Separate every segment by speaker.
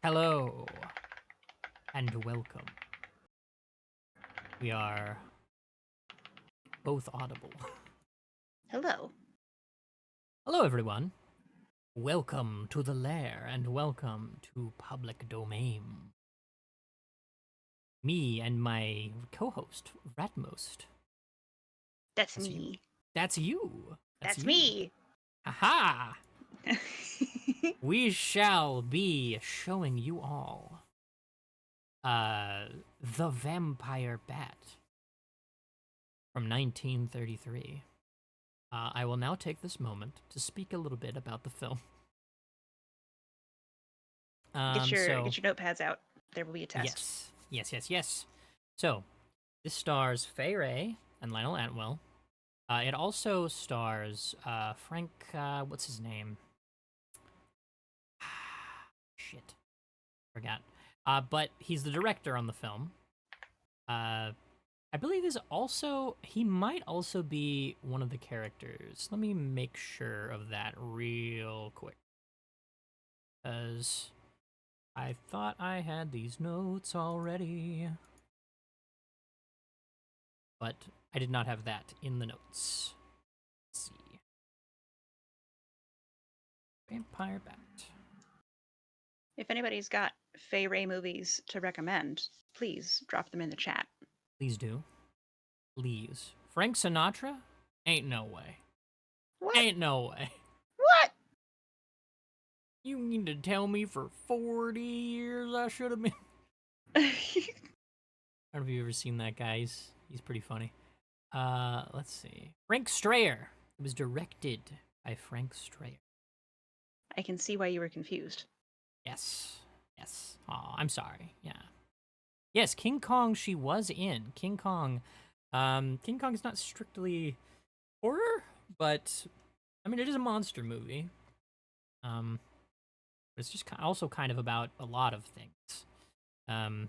Speaker 1: Hello and welcome. We are both audible.
Speaker 2: Hello.
Speaker 1: Hello, everyone. Welcome to the lair and welcome to Public Domain. Me and my co-host, Ratmost.
Speaker 2: That's
Speaker 1: That's you.
Speaker 2: me.
Speaker 1: That's you.
Speaker 2: That's
Speaker 1: you.
Speaker 2: me.
Speaker 1: Aha! We shall be showing you all The Vampire Bat from 1933. I will now take this moment to speak a little bit about the film.
Speaker 2: Get your notepads out. There will be a test.
Speaker 1: Yes. So, this stars Fay Wray and Lionel Atwill. It also stars Frank, what's his name? Shit. Forgot. But he's the director on the film. I believe he might also be one of the characters. Let me make sure of that real quick. Because I thought I had these notes already. But I did not have that in the notes. Let's see. Vampire Bat.
Speaker 2: If anybody's got Fay Wray movies to recommend, please drop them in the chat.
Speaker 1: Please do. Please. Frank Sinatra? Ain't no way.
Speaker 2: What?
Speaker 1: Ain't no way.
Speaker 2: What?
Speaker 1: You mean to tell me for 40 years I should have been? I don't know if you've ever seen that guy. He's pretty funny. Let's see. Frank Strayer. It was directed by Frank Strayer.
Speaker 2: I can see why you were confused.
Speaker 1: Yes. Aw, I'm sorry. Yeah. Yes, King Kong she was in. King Kong is not strictly horror, but I mean it is a monster movie. It's just also kind of about a lot of things. But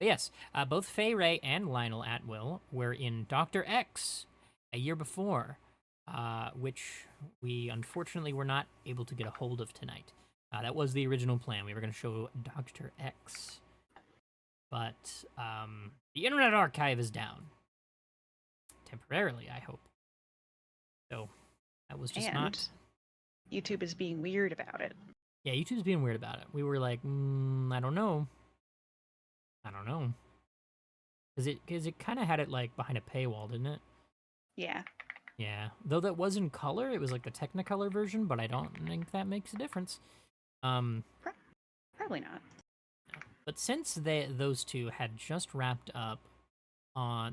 Speaker 1: yes, both Fay Wray and Lionel Atwill were in Dr. X a year before, which we unfortunately were not able to get a hold of tonight. That was the original plan. We were going to show Dr. X. But the Internet Archive is down. Temporarily, I hope. So, that was just not...
Speaker 2: YouTube is being weird about it.
Speaker 1: Yeah, YouTube's being weird about it. We were like, I don't know. Because it kind of had it, like, behind a paywall, didn't it?
Speaker 2: Yeah.
Speaker 1: Yeah. Though that was in color, it was, like, the Technicolor version, but I don't think that makes a difference.
Speaker 2: Probably not.
Speaker 1: But since those two had just wrapped up on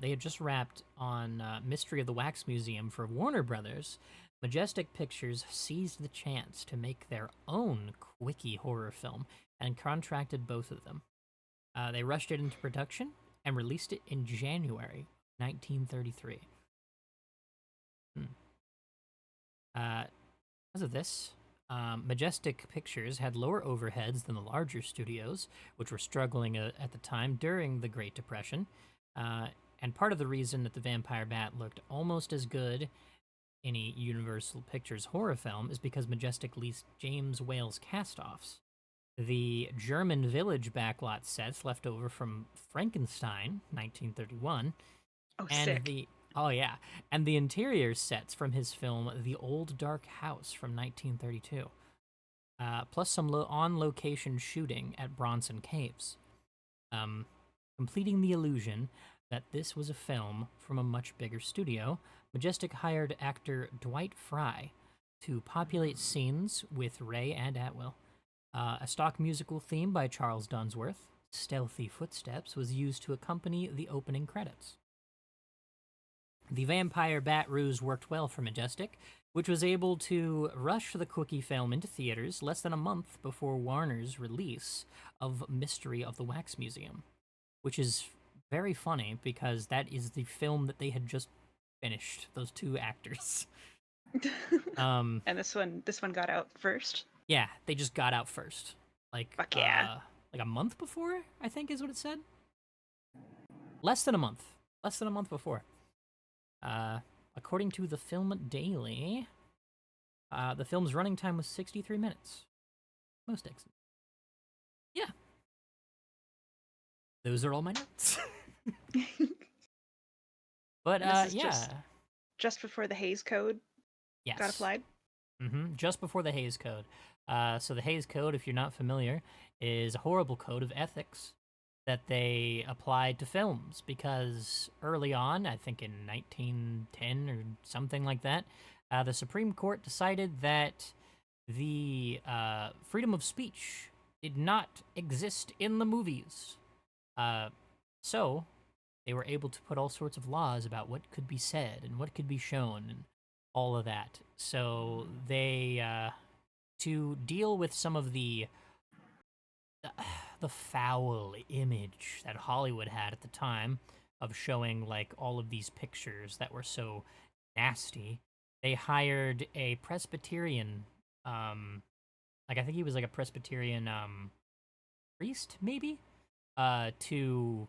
Speaker 1: Mystery of the Wax Museum for Warner Brothers, Majestic Pictures seized the chance to make their own quickie horror film and contracted both of them. They rushed it into production and released it in January 1933. Because of this, Majestic Pictures had lower overheads than the larger studios, which were struggling at the time during the Great Depression. And part of the reason that The Vampire Bat looked almost as good in a Universal Pictures horror film is because Majestic leased James Whale's cast-offs. The German Village backlot sets left over from Frankenstein, 1931, and the interior sets from his film The Old Dark House from 1932, plus some on-location shooting at Bronson Caves, completing the illusion that this was a film from a much bigger studio. Majestic hired actor Dwight Fry to populate scenes with Wray and Atwill. A stock musical theme by Charles Dunsworth, Stealthy Footsteps, was used to accompany the opening credits. The Vampire Bat ruse worked well for Majestic, which was able to rush the quickie film into theaters less than a month before Warner's release of Mystery of the Wax Museum, which is very funny because that is the film that they had just finished, those two actors.
Speaker 2: And this one got out first?
Speaker 1: Yeah, they just got out first.
Speaker 2: Fuck yeah.
Speaker 1: Like a month before, I think is what it said. Less than a month before. According to the Film Daily, the film's running time was 63 minutes. Most excellent. Yeah, those are all my notes. But
Speaker 2: This is
Speaker 1: yeah,
Speaker 2: just before the Hays Code got
Speaker 1: yes.
Speaker 2: applied.
Speaker 1: Just before the Hays Code. So the Hays Code, if you're not familiar, is a horrible code of ethics that they applied to films because early on, I think in 1910 or something like that, the Supreme Court decided that the freedom of speech did not exist in the movies. So they were able to put all sorts of laws about what could be said and what could be shown and all of that. So they, to deal with some of the foul image that Hollywood had at the time of showing like all of these pictures that were so nasty, they hired a Presbyterian, like I think he was like a Presbyterian priest, maybe, to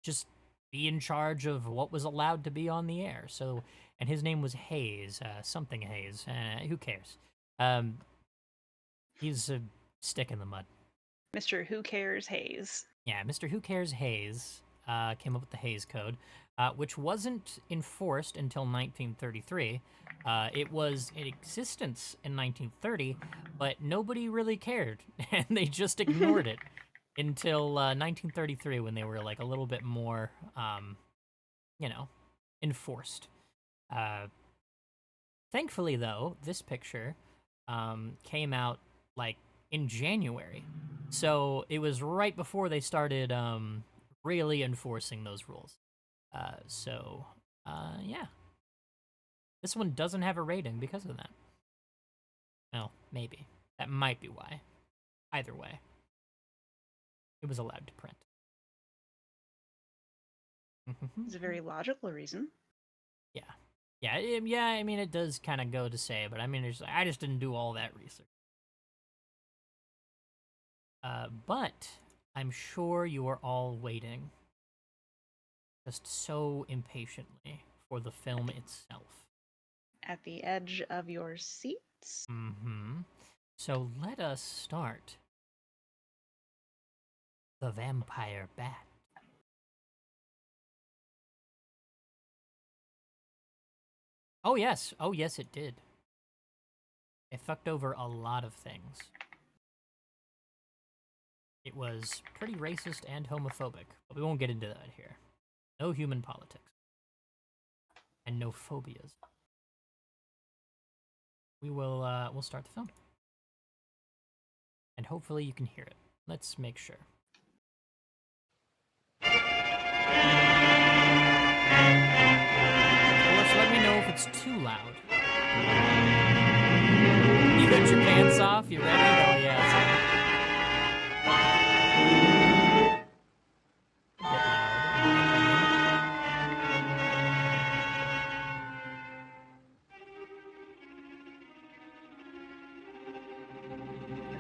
Speaker 1: just be in charge of what was allowed to be on the air. So, and his name was Hayes, something Hayes. Who cares? He's a stick in the mud.
Speaker 2: Mr. Who Cares Hayes.
Speaker 1: Yeah, Mr. Who Cares Hayes came up with the Hays Code, which wasn't enforced until 1933. It was in existence in 1930, but nobody really cared, and they just ignored it until 1933 when they were like a little bit more, enforced. Thankfully, though, this picture came out like in January. So it was right before they started really enforcing those rules. Yeah. This one doesn't have a rating because of that. Well, maybe. That might be why. Either way, it was allowed to print.
Speaker 2: It's a very logical reason.
Speaker 1: Yeah. Yeah, I mean, it does kind of go to say, but I mean, I just didn't do all that research. But I'm sure you are all waiting just so impatiently for the film itself.
Speaker 2: At the edge of your seats.
Speaker 1: So let us start. The Vampire Bat. Oh yes, it did. It fucked over a lot of things. It was pretty racist and homophobic, but we won't get into that here. No human politics. And no phobias. We'll start the film. And hopefully you can hear it. Let's make sure. Of course, let me know if it's too loud. You got your pants off? You ready? Oh yeah. A bit loud, in my
Speaker 2: opinion.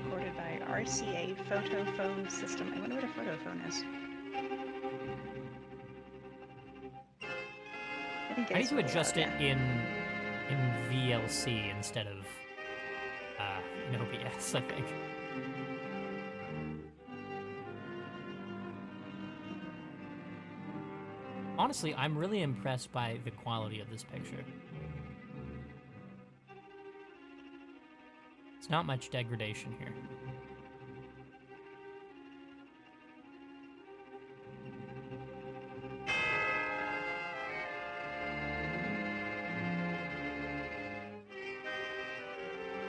Speaker 2: Recorded by RCA Photophone System. I wonder what a photophone is.
Speaker 1: I need to adjust it in VLC instead of in OBS, I think. Honestly, I'm really impressed by the quality of this picture. It's not much degradation here.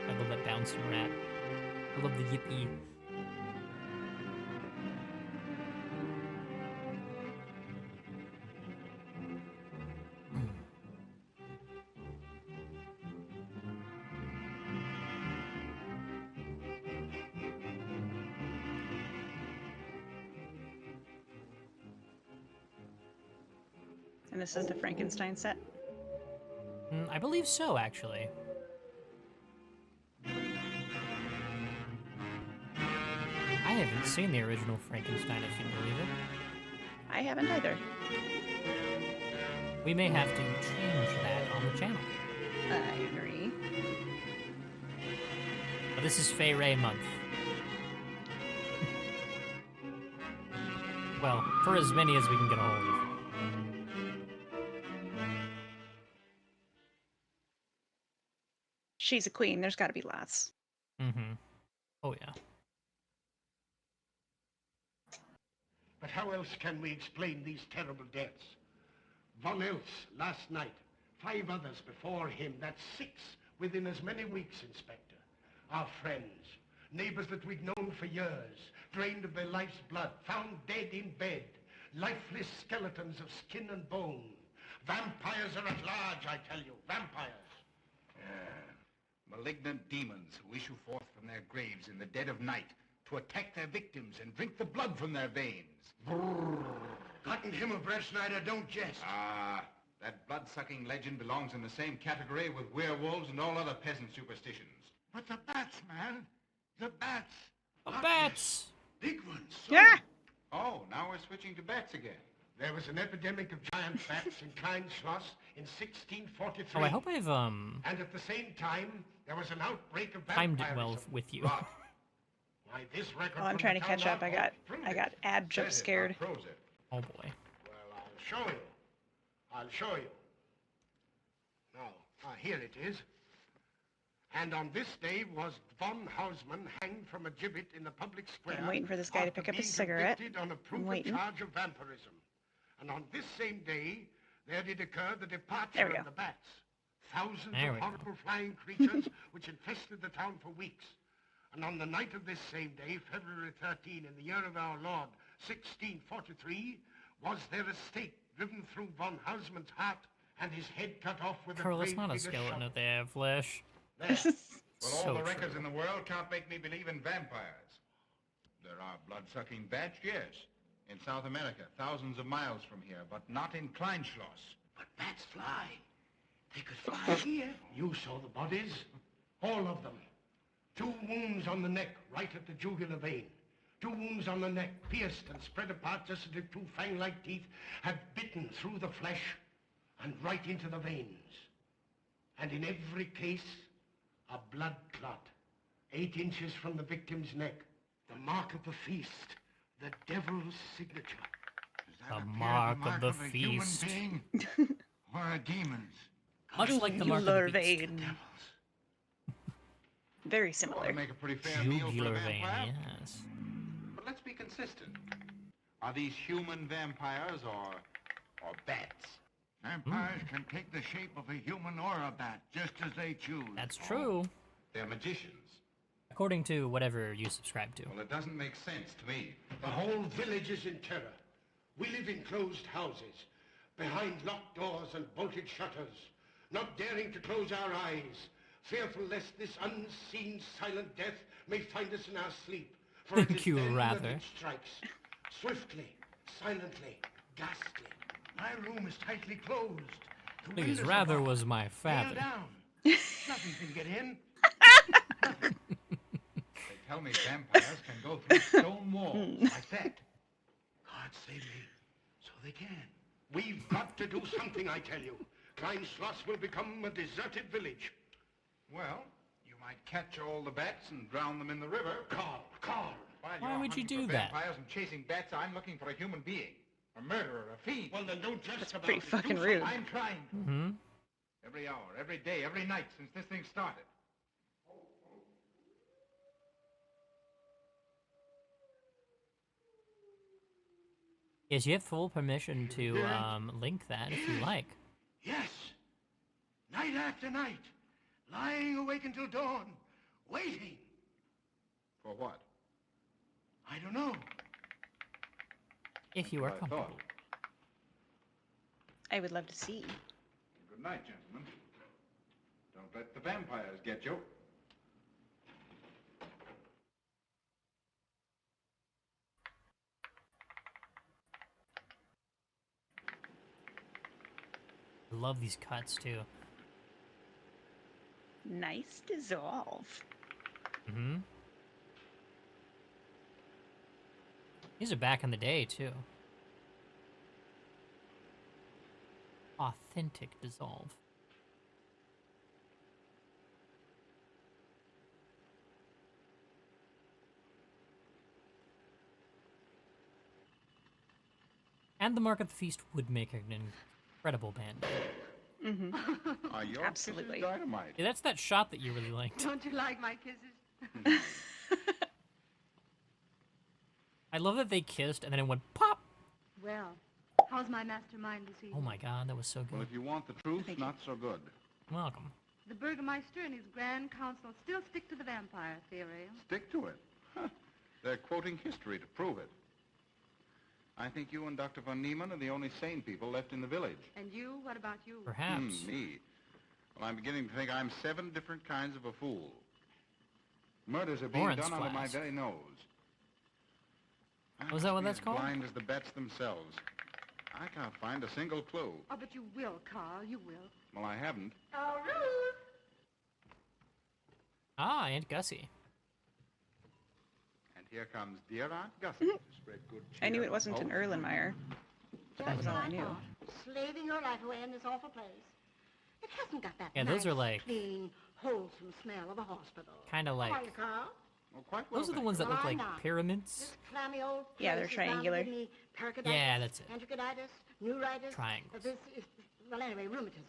Speaker 1: I love that bouncing rat. I love the yippee.
Speaker 2: And this is the Frankenstein set?
Speaker 1: I believe so, actually. I haven't seen the original Frankenstein, if you believe it.
Speaker 2: I haven't either.
Speaker 1: We may have to change that on the channel.
Speaker 2: I agree.
Speaker 1: But this is Fay Ray month. Well, for as many as we can get a hold of.
Speaker 2: She's a queen. There's got to be lots.
Speaker 1: Mm-hmm. Oh, yeah.
Speaker 3: But how else can we explain these terrible deaths? Von Elst last night, 5 others before him, that's 6 within as many weeks, Inspector. Our friends, neighbors that we'd known for years, drained of their life's blood, found dead in bed, lifeless skeletons of skin and bone. Vampires are at large, I tell you, vampires.
Speaker 4: Malignant demons who issue forth from their graves in the dead of night to attack their victims and drink the blood from their veins.
Speaker 3: Gotten him of Schneider, don't jest.
Speaker 4: Ah, that blood-sucking legend belongs in the same category with werewolves and all other peasant superstitions.
Speaker 3: But the bats, man. The bats.
Speaker 1: The bats!
Speaker 3: Big ones. So.
Speaker 2: Yeah.
Speaker 4: Oh, now we're switching to bats again.
Speaker 3: There was an epidemic of giant bats in Kleinschloss in 1643.
Speaker 1: Oh, I hope I've,
Speaker 3: And at the same time, there was an outbreak of
Speaker 1: timed it
Speaker 3: vampirism.
Speaker 1: well with you.
Speaker 3: Right. Why, this record
Speaker 2: Oh, I'm
Speaker 3: from
Speaker 2: trying
Speaker 3: the
Speaker 2: to catch
Speaker 3: town
Speaker 2: up. I
Speaker 3: hall
Speaker 2: got
Speaker 3: proved
Speaker 2: I got
Speaker 3: it.
Speaker 2: ad jump
Speaker 4: Says it,
Speaker 2: scared.
Speaker 4: not prose it.
Speaker 1: Oh, boy.
Speaker 3: Well, I'll show you. I'll show you. Now, here it is. And on this day was von Hausmann hanged from a gibbet in the public square.
Speaker 2: I'm waiting for this guy to
Speaker 3: after
Speaker 2: pick up his
Speaker 3: being
Speaker 2: cigarette.
Speaker 3: convicted on a
Speaker 2: I'm
Speaker 3: proven
Speaker 2: waiting.
Speaker 3: charge of vampirism. And on this same day, there did occur the
Speaker 2: There
Speaker 3: departure
Speaker 2: we
Speaker 3: of
Speaker 2: go.
Speaker 3: the bats. Thousands
Speaker 1: There
Speaker 3: of
Speaker 1: we go.
Speaker 3: horrible flying creatures which infested the town for weeks. And on the night of this same day, February 13, in the year of our Lord, 1643, was there a stake driven through von Hausmann's heart and his head cut off with
Speaker 1: Carl,
Speaker 3: a
Speaker 1: it's
Speaker 3: grave
Speaker 1: not a
Speaker 3: digger's
Speaker 1: skeleton
Speaker 3: shovel.
Speaker 1: if they have flesh.
Speaker 3: There.
Speaker 4: Well,
Speaker 1: So
Speaker 4: all the records
Speaker 1: true.
Speaker 4: in the world can't make me believe in vampires. There are blood-sucking bats, yes. In South America, thousands of miles from here, but not in Kleinschloss.
Speaker 3: But bats fly. They could fly here. You saw the bodies. All of them. 2 wounds on the neck, right at the jugular vein. 2 wounds on the neck, pierced and spread apart just as if 2 fang-like teeth had bitten through the flesh and right into the veins. And in every case, a blood clot, 8 inches from the victim's neck. The mark of the feast, the devil's signature.
Speaker 4: Does that
Speaker 1: The
Speaker 4: appear
Speaker 1: mark of the
Speaker 4: a human
Speaker 1: feast.
Speaker 4: being or a demon's?
Speaker 1: Much like the mark of the
Speaker 2: Jugular
Speaker 1: beast.
Speaker 2: vein. Very
Speaker 4: Ought
Speaker 2: similar.
Speaker 4: to make a pretty fair meal for a
Speaker 1: Jugular vein,
Speaker 4: vampire.
Speaker 1: yes.
Speaker 4: But let's be consistent. Are these human vampires or bats?
Speaker 5: Vampires can take the shape of a human or a bat, just as they choose.
Speaker 1: That's true.
Speaker 4: They're magicians.
Speaker 1: According to whatever you subscribe to.
Speaker 4: Well, it doesn't make sense to me.
Speaker 3: The whole village is in terror. We live in closed houses, behind locked doors and bolted shutters, not daring to close our eyes, fearful lest this unseen silent death may find us in our sleep. For it
Speaker 1: Thank
Speaker 3: is
Speaker 1: you,
Speaker 3: then that
Speaker 1: rather.
Speaker 3: it strikes, swiftly, silently, ghastly. My room is tightly closed. The
Speaker 1: Because
Speaker 3: windows are
Speaker 1: rather
Speaker 3: barred.
Speaker 1: was my
Speaker 3: Nailed
Speaker 1: father.
Speaker 3: down. Nothing can get in.
Speaker 4: They tell me vampires can go through stone walls like that.
Speaker 3: God save me, so they can. We've got to do something, I tell you. Kleinschloss will become a deserted village.
Speaker 4: Well, you might catch all the bats and drown them in the river.
Speaker 3: Carl.
Speaker 4: While
Speaker 1: Why
Speaker 4: you're
Speaker 1: would you
Speaker 4: hunting
Speaker 1: do
Speaker 4: for
Speaker 1: that?
Speaker 4: vampires and chasing bats, I'm looking for a human being. A murderer, a fiend.
Speaker 3: Well, then don't just about
Speaker 2: pretty
Speaker 3: it. Do
Speaker 2: fucking
Speaker 3: something.
Speaker 2: rude.
Speaker 4: I'm trying.
Speaker 1: Mm-hmm.
Speaker 4: Every hour, every day, every night since this thing started.
Speaker 1: Yes, you have full permission to link that if you like.
Speaker 3: Yes. Night after night. Lying awake until dawn. Waiting.
Speaker 4: For what?
Speaker 3: I don't know.
Speaker 1: If you are
Speaker 4: I thought.
Speaker 1: comfortable.
Speaker 2: I would love to see.
Speaker 4: Good night, gentlemen. Don't let the vampires get you.
Speaker 1: I love these cuts too.
Speaker 2: Nice dissolve.
Speaker 1: Mm-hmm. These are back in the day too. Authentic dissolve. And the Mark at the Feast would make an incredible band.
Speaker 2: Mm-hmm.
Speaker 4: Are your
Speaker 2: Absolutely.
Speaker 4: kisses dynamite?
Speaker 1: Yeah, that's that shot that you really liked.
Speaker 6: Don't you like my kisses?
Speaker 1: I love that they kissed and then it went pop.
Speaker 6: Well, how's my mastermind this evening?
Speaker 1: Oh my god, that was so
Speaker 4: Well,
Speaker 1: good.
Speaker 4: if you want the truth,
Speaker 2: Thank you.
Speaker 4: not so good.
Speaker 1: Welcome.
Speaker 6: The Burgermeister and his Grand Council still stick to the vampire theory.
Speaker 4: Stick to it. Huh. They're quoting history to prove it. I think you and Dr. von Niemann are the only sane people left in the village.
Speaker 6: And you? What about you?
Speaker 1: Perhaps.
Speaker 4: Me. Well, I'm beginning to think I'm 7 different kinds of a fool. Murders are being
Speaker 1: Lawrence
Speaker 4: done under my
Speaker 1: Flask.
Speaker 4: very nose.
Speaker 1: Was that what that's
Speaker 4: as
Speaker 1: called?
Speaker 4: Blind as the bats themselves. I can't find a single clue.
Speaker 6: Oh, but you will, Carl. You will.
Speaker 4: Well, I haven't.
Speaker 6: Oh, Ruth!
Speaker 1: Ah, Aunt Gussie.
Speaker 4: And here comes dear Aunt Gussie to spread good cheer.
Speaker 2: I knew it wasn't an
Speaker 4: Oh.
Speaker 2: Erlenmeyer. That was all I knew.
Speaker 7: Slaving your life away in this awful place. It hasn't got that
Speaker 1: Yeah, those
Speaker 7: nice,
Speaker 1: are like-
Speaker 7: clean, wholesome smell of a hospital.
Speaker 1: Kind of
Speaker 7: How are
Speaker 1: like...
Speaker 7: you, Carl?
Speaker 4: Oh, quite well,
Speaker 1: Those are the
Speaker 4: thank
Speaker 1: ones
Speaker 4: you.
Speaker 1: that look
Speaker 7: Well,
Speaker 1: like
Speaker 7: I'm not.
Speaker 1: pyramids.
Speaker 7: This clammy old
Speaker 2: Yeah, they're
Speaker 7: place is bound to
Speaker 2: triangular.
Speaker 7: give me pericarditis,
Speaker 1: Yeah, that's it.
Speaker 7: enteritis, neuritis.
Speaker 1: Triangles.
Speaker 7: This is, well, anyway, rheumatism.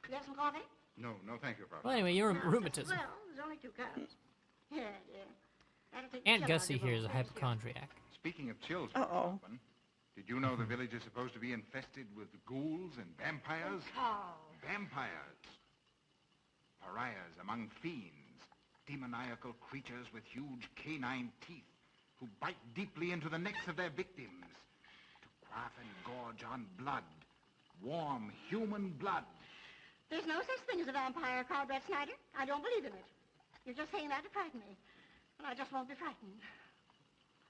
Speaker 7: You have some coffee?
Speaker 4: No, thank you, Frau.
Speaker 1: Well, anyway, you're
Speaker 7: No,
Speaker 1: rheumatism.
Speaker 7: Well, there's only 2 cups. Yeah. That'll take the
Speaker 1: Aunt
Speaker 7: chill out
Speaker 1: Gussie
Speaker 7: of
Speaker 1: here
Speaker 7: your
Speaker 1: is a
Speaker 7: bones. Thanks, dear.
Speaker 1: hypochondriac.
Speaker 4: Speaking of chills,
Speaker 2: Uh-oh.
Speaker 4: Hoffman, did you know the village is supposed to be infested with ghouls and vampires?
Speaker 7: Carl.
Speaker 4: Vampires. Pariahs among fiends. Demoniacal creatures with huge canine teeth who bite deeply into the necks of their victims to quaff and gorge on blood. Warm human blood.
Speaker 7: There's no such thing as a vampire, Carl Brett Snyder. I don't believe in it. You're just saying that to frighten me. And I just won't be frightened.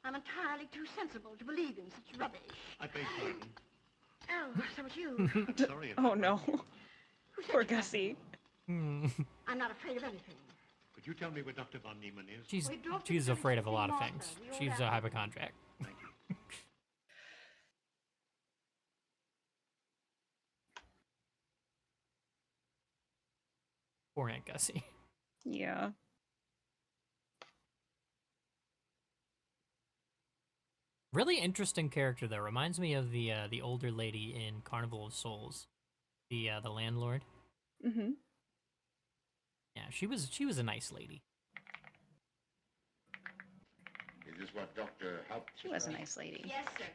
Speaker 7: I'm entirely too sensible to believe in such rubbish.
Speaker 3: I beg pardon.
Speaker 7: Oh, so it's you.
Speaker 3: Sorry.
Speaker 2: Oh no.
Speaker 7: Who said
Speaker 2: Poor
Speaker 7: you can't-
Speaker 2: Gussie.
Speaker 7: I'm not afraid of anything.
Speaker 3: Could you tell me where Dr. von Niemann is?
Speaker 1: She's afraid of a lot of things. She's a hypochondriac.
Speaker 3: Thank you.
Speaker 1: Poor Aunt Gussie.
Speaker 2: Yeah.
Speaker 1: Really interesting character though. Reminds me of the older lady in Carnival of Souls, the landlord.
Speaker 2: Mm-hmm.
Speaker 1: Yeah, she was a nice lady.
Speaker 4: Is this what Dr. Haupt...
Speaker 2: She was a nice lady.
Speaker 7: Yes, sir.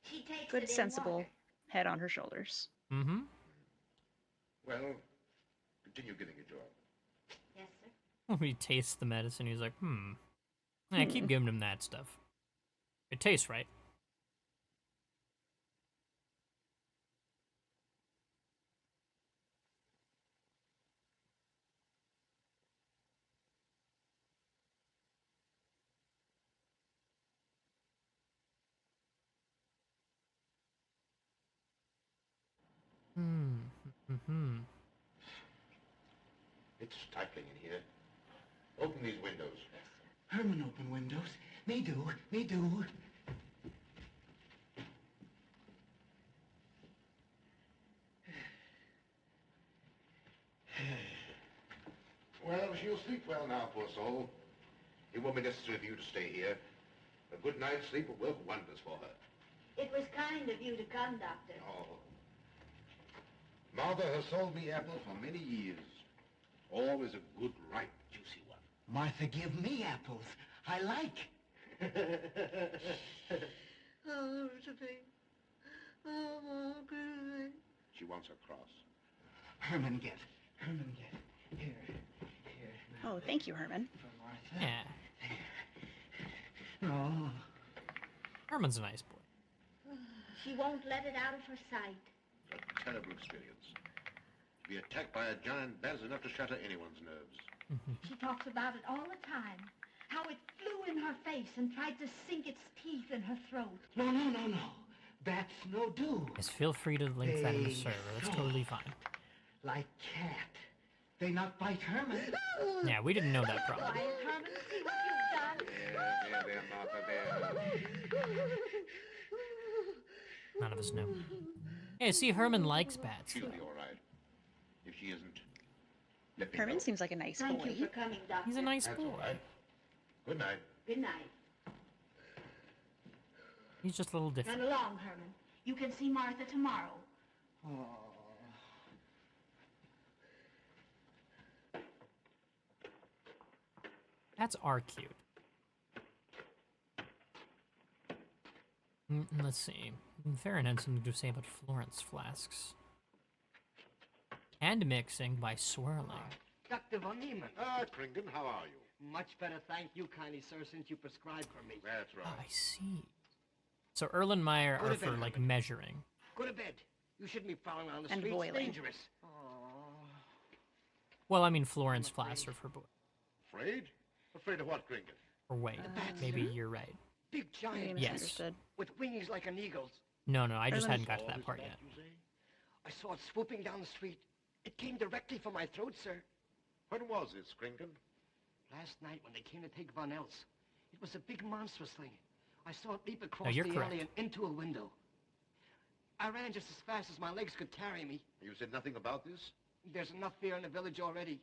Speaker 7: She takes it
Speaker 2: Good,
Speaker 7: in
Speaker 2: sensible
Speaker 7: water.
Speaker 2: head on her shoulders.
Speaker 1: Mm-hmm.
Speaker 4: Well, continue getting a job.
Speaker 7: Yes, sir.
Speaker 1: When he tastes the medicine, he's like, I keep giving him that stuff. It tastes right. Mm-hmm.
Speaker 3: It's stifling in here. Open these windows.
Speaker 5: Herman open windows. Me do.
Speaker 3: Well, she'll sleep well now, poor soul. It won't be necessary for you to stay here. A good night's sleep will work wonders for her.
Speaker 7: It was kind of you to come, Doctor.
Speaker 3: Oh. Mother has sold me apples for many years. Always a good, ripe, juicy one.
Speaker 5: Martha, give me apples. I like.
Speaker 7: Oh, Josephine. Oh, Margaret.
Speaker 3: She wants her cross.
Speaker 5: Herman, get. Here.
Speaker 2: Oh, thank you, Herman.
Speaker 5: For Martha.
Speaker 1: Yeah,
Speaker 5: Oh.
Speaker 1: Herman's a nice boy.
Speaker 7: She won't let it out of her sight.
Speaker 3: A terrible experience. To be attacked by a giant bat is enough to shatter anyone's nerves.
Speaker 7: She talks about it all the time. How it flew in her face and tried to sink its teeth in her throat.
Speaker 5: No. That's no do.
Speaker 1: Yes, feel free to link that in the server. That's totally fine.
Speaker 5: Like cat. They not bite Herman.
Speaker 1: Yeah, we didn't know that problem.
Speaker 7: Quiet, Herman. See what you've done.
Speaker 3: There, Martha, there.
Speaker 1: None of us know. Yeah, see, Herman likes bats.
Speaker 3: She'll be all right. If she isn't, let me
Speaker 2: Herman
Speaker 3: know.
Speaker 2: seems like a nice
Speaker 7: Thank
Speaker 2: boy.
Speaker 7: you for coming, Doctor.
Speaker 1: He's a nice
Speaker 3: That's
Speaker 1: boy.
Speaker 3: all right. Good night.
Speaker 7: Good night.
Speaker 1: He's just a little
Speaker 7: Run
Speaker 1: different.
Speaker 7: along, Herman.
Speaker 8: You can see Martha tomorrow.
Speaker 5: Oh.
Speaker 1: Cats are cute. Let's see. Farron had something to say about Florence flasks. Hand mixing by swirling.
Speaker 9: Dr. Von Niemann.
Speaker 3: Ah, Kringen, how are you?
Speaker 9: Much better, thank you kindly, sir, since you prescribed for me.
Speaker 3: That's right.
Speaker 1: Oh, I see. So Erlenmeyer
Speaker 9: Go
Speaker 1: are
Speaker 9: to
Speaker 1: for,
Speaker 9: bed,
Speaker 1: like,
Speaker 9: Herman.
Speaker 1: measuring.
Speaker 9: Go to bed. You shouldn't be prowling around the
Speaker 2: And
Speaker 9: streets.
Speaker 2: boiling.
Speaker 9: Dangerous.
Speaker 1: Well, I mean, Florence flasks are for
Speaker 3: Afraid? Afraid of what, Kringen?
Speaker 1: or wait,
Speaker 9: bats,
Speaker 1: maybe
Speaker 9: sir?
Speaker 1: you're right.
Speaker 9: Big
Speaker 2: Maybe
Speaker 9: giant
Speaker 1: Yes.
Speaker 2: misunderstood.
Speaker 9: with wings like an eagle's.
Speaker 1: No, I just
Speaker 2: Erlen-
Speaker 1: hadn't got to
Speaker 3: Saw
Speaker 1: that
Speaker 3: this
Speaker 1: part
Speaker 3: bat,
Speaker 1: yet.
Speaker 3: you say?
Speaker 9: I saw it swooping down the street. It came directly for my throat, sir.
Speaker 3: When was this, Kringen?
Speaker 9: Last night when they came to take Von Els. It was a big monstrous thing. I saw it leap across
Speaker 1: you're
Speaker 9: the
Speaker 1: correct.
Speaker 9: alley and into a window. I ran just as fast as my legs could carry me.
Speaker 3: You said nothing about this?
Speaker 9: There's enough fear in the village already.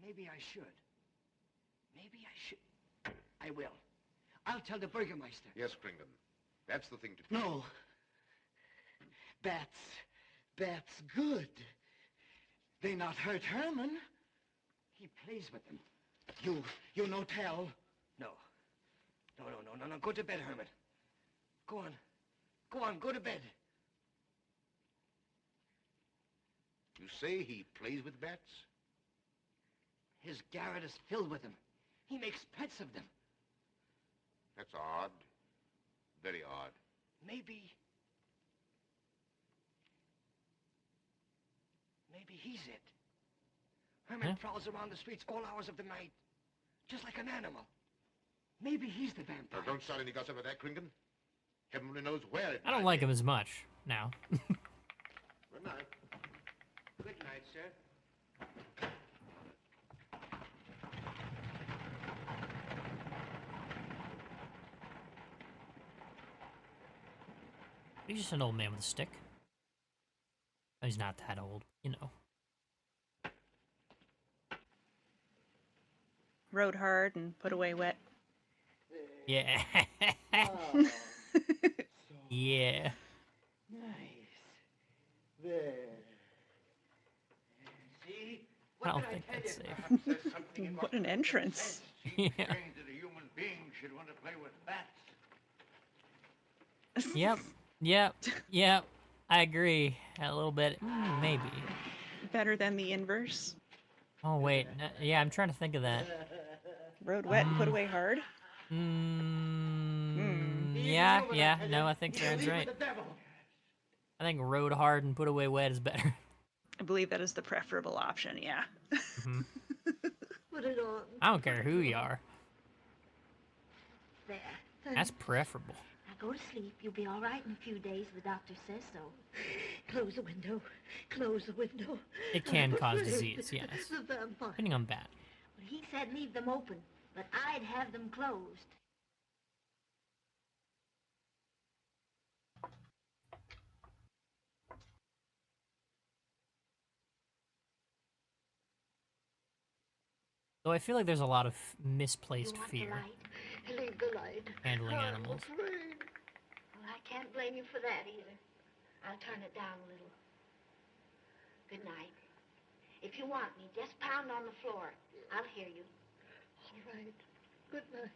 Speaker 9: Maybe I should. Maybe I should. I will. I'll tell the Burgermeister.
Speaker 3: Yes, Kringen. That's the thing to do.
Speaker 9: No. Bats good. They not hurt Herman. He plays with them. You no tell. No. No. Go to bed, Herman. Go on, go to bed.
Speaker 3: You say he plays with bats?
Speaker 9: His garret is filled with them. He makes pets of them.
Speaker 3: That's odd. Very odd.
Speaker 9: Maybe he's it. Herman prowls around the streets all hours of the night, just like an animal. Maybe he's the vampire.
Speaker 3: Now, don't start any gossip about that, Kringen. Heaven only knows where it
Speaker 1: I don't
Speaker 3: might
Speaker 1: like
Speaker 3: be.
Speaker 1: him as much now.
Speaker 3: Good night.
Speaker 9: Good night, sir.
Speaker 1: He's just an old man with a stick. He's not that old, you know.
Speaker 2: Rode hard and put away wet.
Speaker 1: Yeah. Yeah.
Speaker 9: Nice. There. See?
Speaker 1: I don't
Speaker 9: did
Speaker 1: think
Speaker 9: tell
Speaker 1: that's
Speaker 9: you?
Speaker 1: safe.
Speaker 5: Perhaps there's something in
Speaker 2: What an
Speaker 5: makes
Speaker 2: entrance.
Speaker 5: sense.
Speaker 1: Yeah.
Speaker 5: Seems strange that a human being should want to play with bats.
Speaker 1: Yep. I agree. A little bit. Maybe.
Speaker 2: Better than the inverse.
Speaker 1: Oh, wait. Yeah, I'm trying to think of that.
Speaker 2: Rode wet and put away hard.
Speaker 1: Yeah. No, I think Farron's right. I think rode hard and put away wet is better.
Speaker 2: I believe that is the preferable option, yeah.
Speaker 7: Put it on.
Speaker 1: I don't care who you are.
Speaker 7: There.
Speaker 1: That's preferable.
Speaker 7: Now go to sleep. You'll be all right in a few days. The doctor says so. Close the window. Close the window.
Speaker 1: It can
Speaker 7: I'm
Speaker 1: cause
Speaker 7: afraid.
Speaker 1: disease, yes.
Speaker 7: The vampire.
Speaker 1: Depending on bat.
Speaker 7: Well, he said leave them open, but I'd have them closed.
Speaker 1: Though I feel like there's a lot of misplaced
Speaker 7: You want
Speaker 1: fear
Speaker 7: the light? Leave the light.
Speaker 1: handling
Speaker 7: I'm
Speaker 1: animals.
Speaker 7: afraid. Well, I can't blame you for that either. I'll turn it down a little. Good night. If you want me, just pound on the floor. I'll hear you. All right. Good night.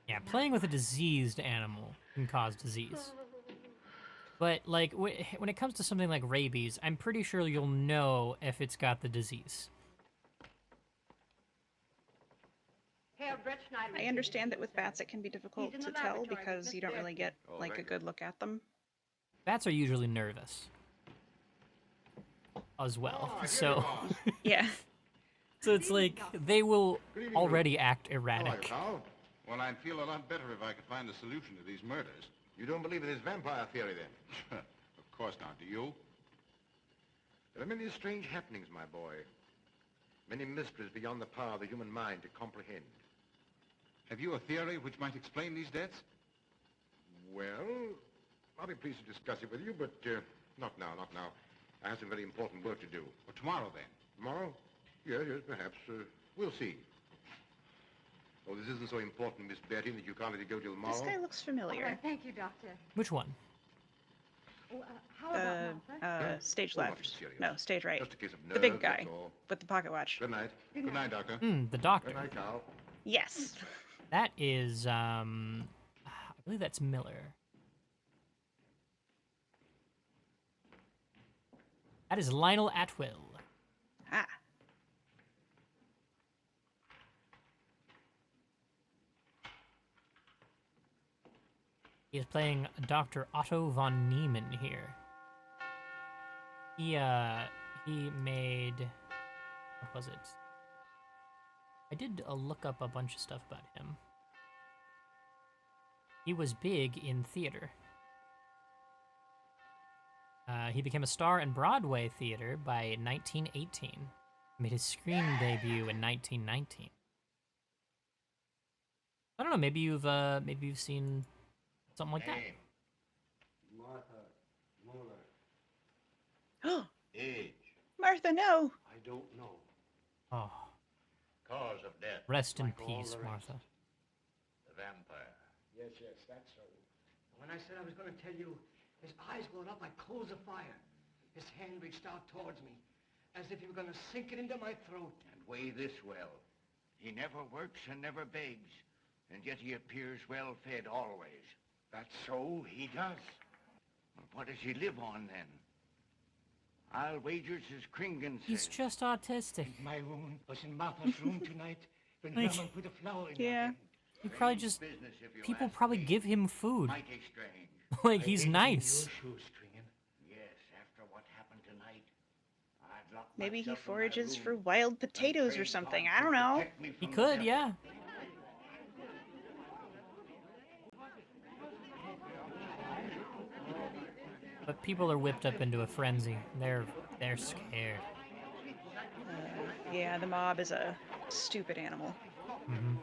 Speaker 1: Yeah, playing with a diseased animal can cause disease. But, like, when it comes to something like rabies, I'm pretty sure you'll know if it's got the disease.
Speaker 6: Herr Brett Schneider.
Speaker 2: I understand that with bats it can be difficult
Speaker 6: He's in
Speaker 2: to
Speaker 6: the
Speaker 2: tell
Speaker 6: laboratory with
Speaker 2: because
Speaker 6: Miss
Speaker 2: you don't really get
Speaker 3: Oh,
Speaker 2: like a
Speaker 3: very
Speaker 2: good look at them.
Speaker 1: Bats are usually nervous as well,
Speaker 3: Ah, here
Speaker 1: so
Speaker 3: you are.
Speaker 2: Yeah.
Speaker 1: so it's like they will
Speaker 3: Good evening,
Speaker 1: already act
Speaker 3: How are you,
Speaker 1: erratic.
Speaker 3: Carl?
Speaker 4: Well, I'd feel a lot better if I could find a solution to these murders.
Speaker 3: You don't believe in this vampire theory, then?
Speaker 4: Of course not. Do you?
Speaker 3: There are many strange happenings, my boy. Many mysteries beyond the power of the human mind to comprehend.
Speaker 4: Have you a theory which might explain these deaths?
Speaker 3: Well, I'll be pleased to discuss it with you, but not now. I have some very important work to do.
Speaker 4: Well, tomorrow, then.
Speaker 3: Tomorrow? Yes, perhaps. We'll see. Oh, this isn't so important, Miss Betty, that you can't let it go till tomorrow.
Speaker 2: This guy looks familiar.
Speaker 6: Thank you, Doctor.
Speaker 1: Which one?
Speaker 6: Oh, how about Martha?
Speaker 2: Stage
Speaker 3: Oh,
Speaker 2: left.
Speaker 3: nothing serious.
Speaker 2: No, stage right.
Speaker 3: Just a case of
Speaker 2: The
Speaker 3: nerves,
Speaker 2: big guy
Speaker 3: that's all.
Speaker 2: with the pocket watch.
Speaker 3: Good night. Good night, Doctor.
Speaker 1: The doctor.
Speaker 3: Good night, Carl.
Speaker 2: Yes.
Speaker 1: That is, I believe that's Miller. That is Lionel Atwill.
Speaker 2: Ah.
Speaker 1: He is playing Dr. Otto von Niemann here. He made, what was it? I did look up a bunch of stuff about him. He was big in theater. He became a star in Broadway theater by 1918. Made his screen debut in 1919. I don't know. Maybe you've seen something like that.
Speaker 3: Martha Muller.
Speaker 2: Oh,
Speaker 3: Age.
Speaker 2: Martha, no.
Speaker 3: I don't know.
Speaker 1: Oh,
Speaker 3: Cause of death.
Speaker 1: rest in
Speaker 3: like all
Speaker 1: peace,
Speaker 3: the rest.
Speaker 1: Martha.
Speaker 3: The vampire.
Speaker 9: Yes, that's so. When I said I was going to tell you, his eyes glowed up like coals of fire. His hand reached out towards me, as if he were going to sink it into my throat.
Speaker 5: And weigh this well. He never works and never begs, and yet he appears well-fed always.
Speaker 3: That's so, he does.
Speaker 5: What does he live on, then? I'll wager it's his Kringan
Speaker 1: He's
Speaker 5: says.
Speaker 1: just autistic.
Speaker 9: My wound was in Martha's room tonight when
Speaker 1: Like-
Speaker 9: Herman put a flower in your
Speaker 2: Yeah.
Speaker 9: hand.
Speaker 1: He probably just
Speaker 5: Business, if you
Speaker 1: people
Speaker 5: ask
Speaker 1: probably
Speaker 5: me.
Speaker 1: give him food.
Speaker 5: Mighty strange.
Speaker 1: Like
Speaker 9: I
Speaker 1: he's
Speaker 9: hate
Speaker 1: nice.
Speaker 9: Your shoes, Kringen.
Speaker 5: Yes, after what happened tonight, I'd lock
Speaker 2: Maybe he
Speaker 5: myself in my
Speaker 2: forages
Speaker 5: room
Speaker 2: for wild
Speaker 5: and
Speaker 2: potatoes or
Speaker 5: pray
Speaker 2: something.
Speaker 5: God
Speaker 2: I
Speaker 5: to
Speaker 2: don't know.
Speaker 5: protect me
Speaker 1: He
Speaker 5: from the
Speaker 1: could,
Speaker 5: devil.
Speaker 1: yeah. But people are whipped up into a frenzy. They're scared.
Speaker 2: Yeah, the mob is a stupid animal.
Speaker 1: hmm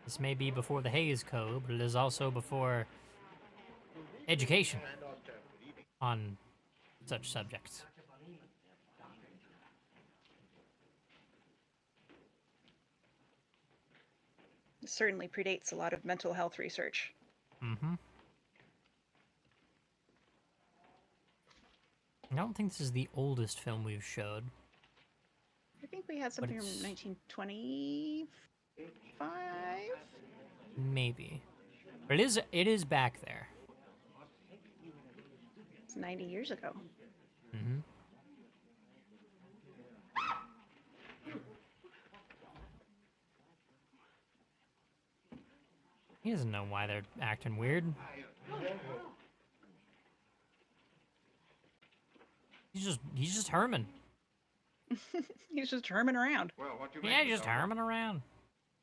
Speaker 1: This may be before the Hays Code, but it is also before education on such subjects.
Speaker 2: It certainly predates a lot of mental health research.
Speaker 1: Mm-hmm. I don't think this is the oldest film we've showed.
Speaker 2: I think we had something from
Speaker 1: it's-
Speaker 2: 1925.
Speaker 1: Maybe. But it is back there.
Speaker 2: It's 90 years ago.
Speaker 1: Mm-hmm. He doesn't know why they're acting weird. He's just Herman.
Speaker 2: He's just herming around.
Speaker 3: Well, what do you
Speaker 1: Yeah,
Speaker 3: make of
Speaker 1: just
Speaker 3: it, Doctor?
Speaker 1: Herman around.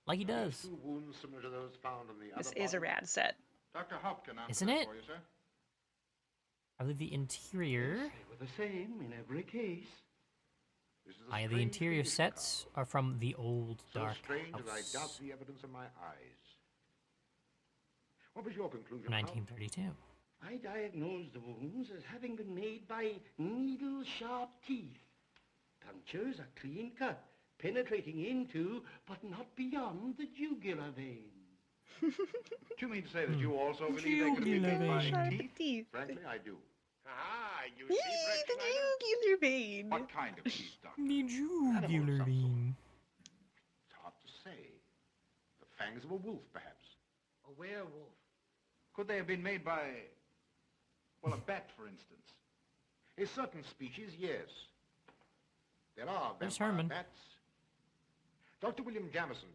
Speaker 1: Like he does.
Speaker 3: Two wounds similar to those found on the
Speaker 2: This
Speaker 3: other
Speaker 2: is a
Speaker 3: body.
Speaker 2: rad set.
Speaker 4: Dr. Hopkin answered
Speaker 1: Isn't
Speaker 4: that
Speaker 1: it?
Speaker 4: for you, sir.
Speaker 1: I believe the interior.
Speaker 9: They were the same in every case.
Speaker 3: This is a
Speaker 1: The
Speaker 3: strange
Speaker 1: interior
Speaker 3: condition,
Speaker 1: sets
Speaker 3: Carl.
Speaker 1: are from the old
Speaker 3: So
Speaker 1: dark
Speaker 3: strange that I doubt
Speaker 1: house
Speaker 3: the evidence in my eyes. What was your conclusion?
Speaker 1: from
Speaker 3: Hal?
Speaker 1: 1932.
Speaker 9: I diagnosed the wounds as having been made by needle-sharp teeth. Punctures are clean cut, penetrating into, but not beyond the jugular vein.
Speaker 4: Do you mean to say that you also believe they could be
Speaker 1: Jugular
Speaker 4: made by
Speaker 1: vein.
Speaker 2: Sharp
Speaker 4: teeth?
Speaker 2: teeth.
Speaker 3: Frankly, I do.
Speaker 5: Ah, you
Speaker 2: Yee,
Speaker 5: see, Brett
Speaker 2: the
Speaker 5: Schneider?
Speaker 2: jugular vein.
Speaker 4: What kind of teeth, Doctor?
Speaker 1: The jugular vein.
Speaker 3: It's hard to say. The fangs of a wolf, perhaps.
Speaker 9: A werewolf.
Speaker 4: Could they have been made by, well, a bat, for instance?
Speaker 3: A certain species, yes. There are
Speaker 1: There's
Speaker 3: vampire
Speaker 1: Herman.
Speaker 3: bats. Dr. William Jamison,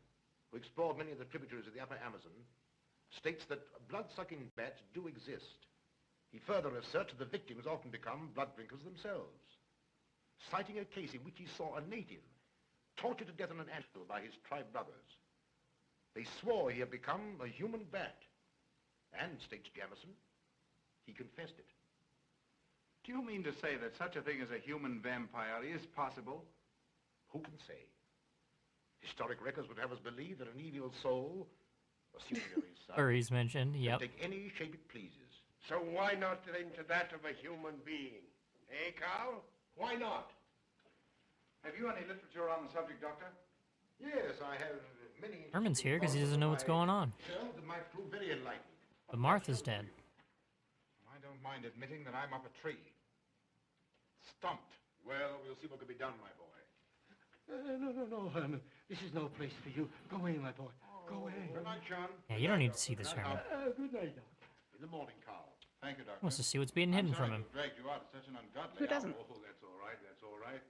Speaker 3: who explored many of the tributaries of the upper Amazon, states that blood-sucking bats do exist. He further asserts that the victims often become blood drinkers themselves, citing a case in which he saw a native tortured to death in an anthill by his tribe brothers. They swore he had become a human bat, and, states Jamison, he confessed it.
Speaker 4: Do you mean to say that such a thing as a human vampire is possible?
Speaker 3: Who can say? Historic records would have us believe that an evil soul, assuming there is such,
Speaker 1: Furries mentioned.
Speaker 3: can
Speaker 1: Yep.
Speaker 3: take any shape it pleases.
Speaker 5: So why not into that of a human being?
Speaker 3: Eh, Carl? Why not?
Speaker 4: Have you any literature on the subject, Doctor?
Speaker 3: Yes, I have many...
Speaker 1: Herman's here because he doesn't know what's going on.
Speaker 3: Terms that might prove very enlightening.
Speaker 1: But Martha's dead.
Speaker 4: I don't mind admitting that I'm up a tree. Stumped.
Speaker 3: Well, we'll see what can be done, my boy.
Speaker 9: No, Herman. This is no place for you. Go away, my boy. Go away.
Speaker 3: Good night, John.
Speaker 1: Yeah, you don't need to see this, Herman.
Speaker 9: Good night, Doc.
Speaker 3: In the morning, Carl.
Speaker 4: Thank you, Doctor.
Speaker 1: He wants to see what's being hidden from him.
Speaker 4: I've dragged you out at such an ungodly
Speaker 2: Who doesn't?
Speaker 3: Oh, that's all right, that's all right.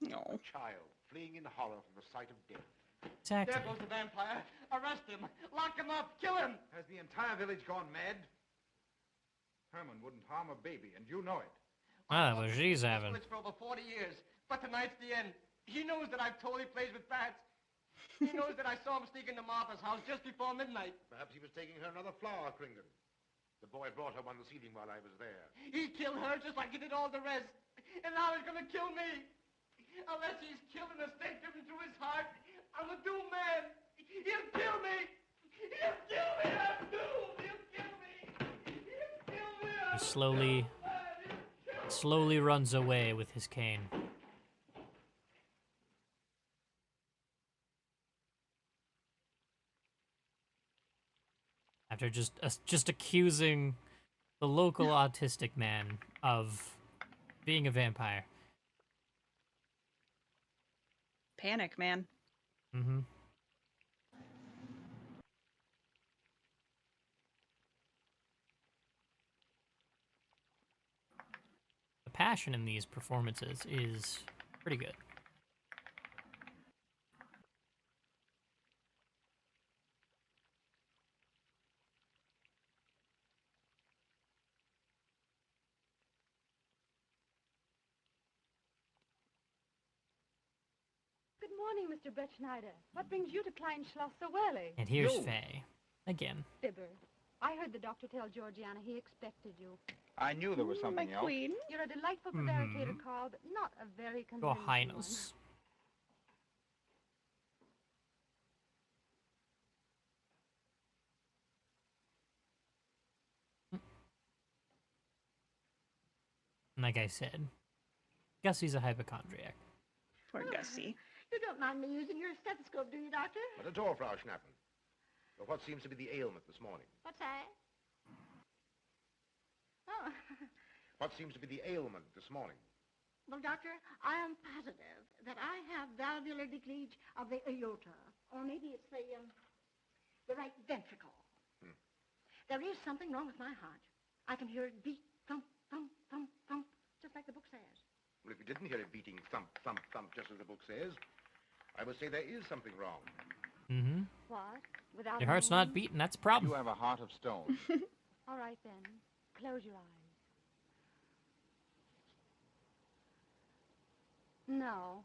Speaker 2: No.
Speaker 3: A child fleeing in horror from the sight of death.
Speaker 1: Exactly.
Speaker 9: There goes the vampire. Arrest him. Lock him up. Kill him.
Speaker 4: Has the entire village gone mad? Herman wouldn't harm a baby, and you know it.
Speaker 1: Ah, well, she's having.
Speaker 9: For over 40 years, but tonight's the end. He knows that I've told he plays with bats. He knows that I saw him sneak into Martha's house just before midnight.
Speaker 3: Perhaps he was taking her another flower, Kringan. The boy brought her one this evening while I was there.
Speaker 9: He killed her just like he did all the rest. And now he's gonna kill me. Unless he's killed in a stake driven through his heart, I'm a doomed man. He'll kill me. He'll kill me. I'm doomed. He'll kill me. He'll kill me.
Speaker 1: He slowly runs away with his cane. After just accusing the local autistic man of being a vampire.
Speaker 2: Panic, man.
Speaker 1: Mm-hmm. The passion in these performances is pretty good.
Speaker 6: Good morning, Mr. Brett Schneider. What brings you to Klein Schloss so early?
Speaker 1: And here's Faye. Again.
Speaker 6: Fibber. I heard the doctor tell Georgiana he expected you.
Speaker 4: I knew there was something
Speaker 2: My
Speaker 4: else.
Speaker 2: queen.
Speaker 6: You're a delightful prevaricator, Carl, but not a very
Speaker 1: Your
Speaker 6: convincing
Speaker 1: Highness. Like I said, Gussie's a hypochondriac.
Speaker 2: Poor Gussie.
Speaker 7: You don't mind me using your stethoscope, do you, Doctor?
Speaker 3: Not at all, Frau Schnappen. But what seems to be the ailment this morning?
Speaker 7: What's that? Oh.
Speaker 3: What seems to be the ailment this morning?
Speaker 7: Well, Doctor, I am positive that I have valvular leakage of the aorta. Or maybe it's the right ventricle. There is something wrong with my heart. I can hear it beat, thump, thump, thump, thump, just like the book says.
Speaker 3: Well, if you didn't hear it beating thump, thump, thump, just as the book says, I would say there is something wrong.
Speaker 1: Mm-hmm.
Speaker 6: What? Without
Speaker 1: Your heart's not beating, that's a problem.
Speaker 4: You have a heart of stone.
Speaker 6: All right, then. Close your eyes. No.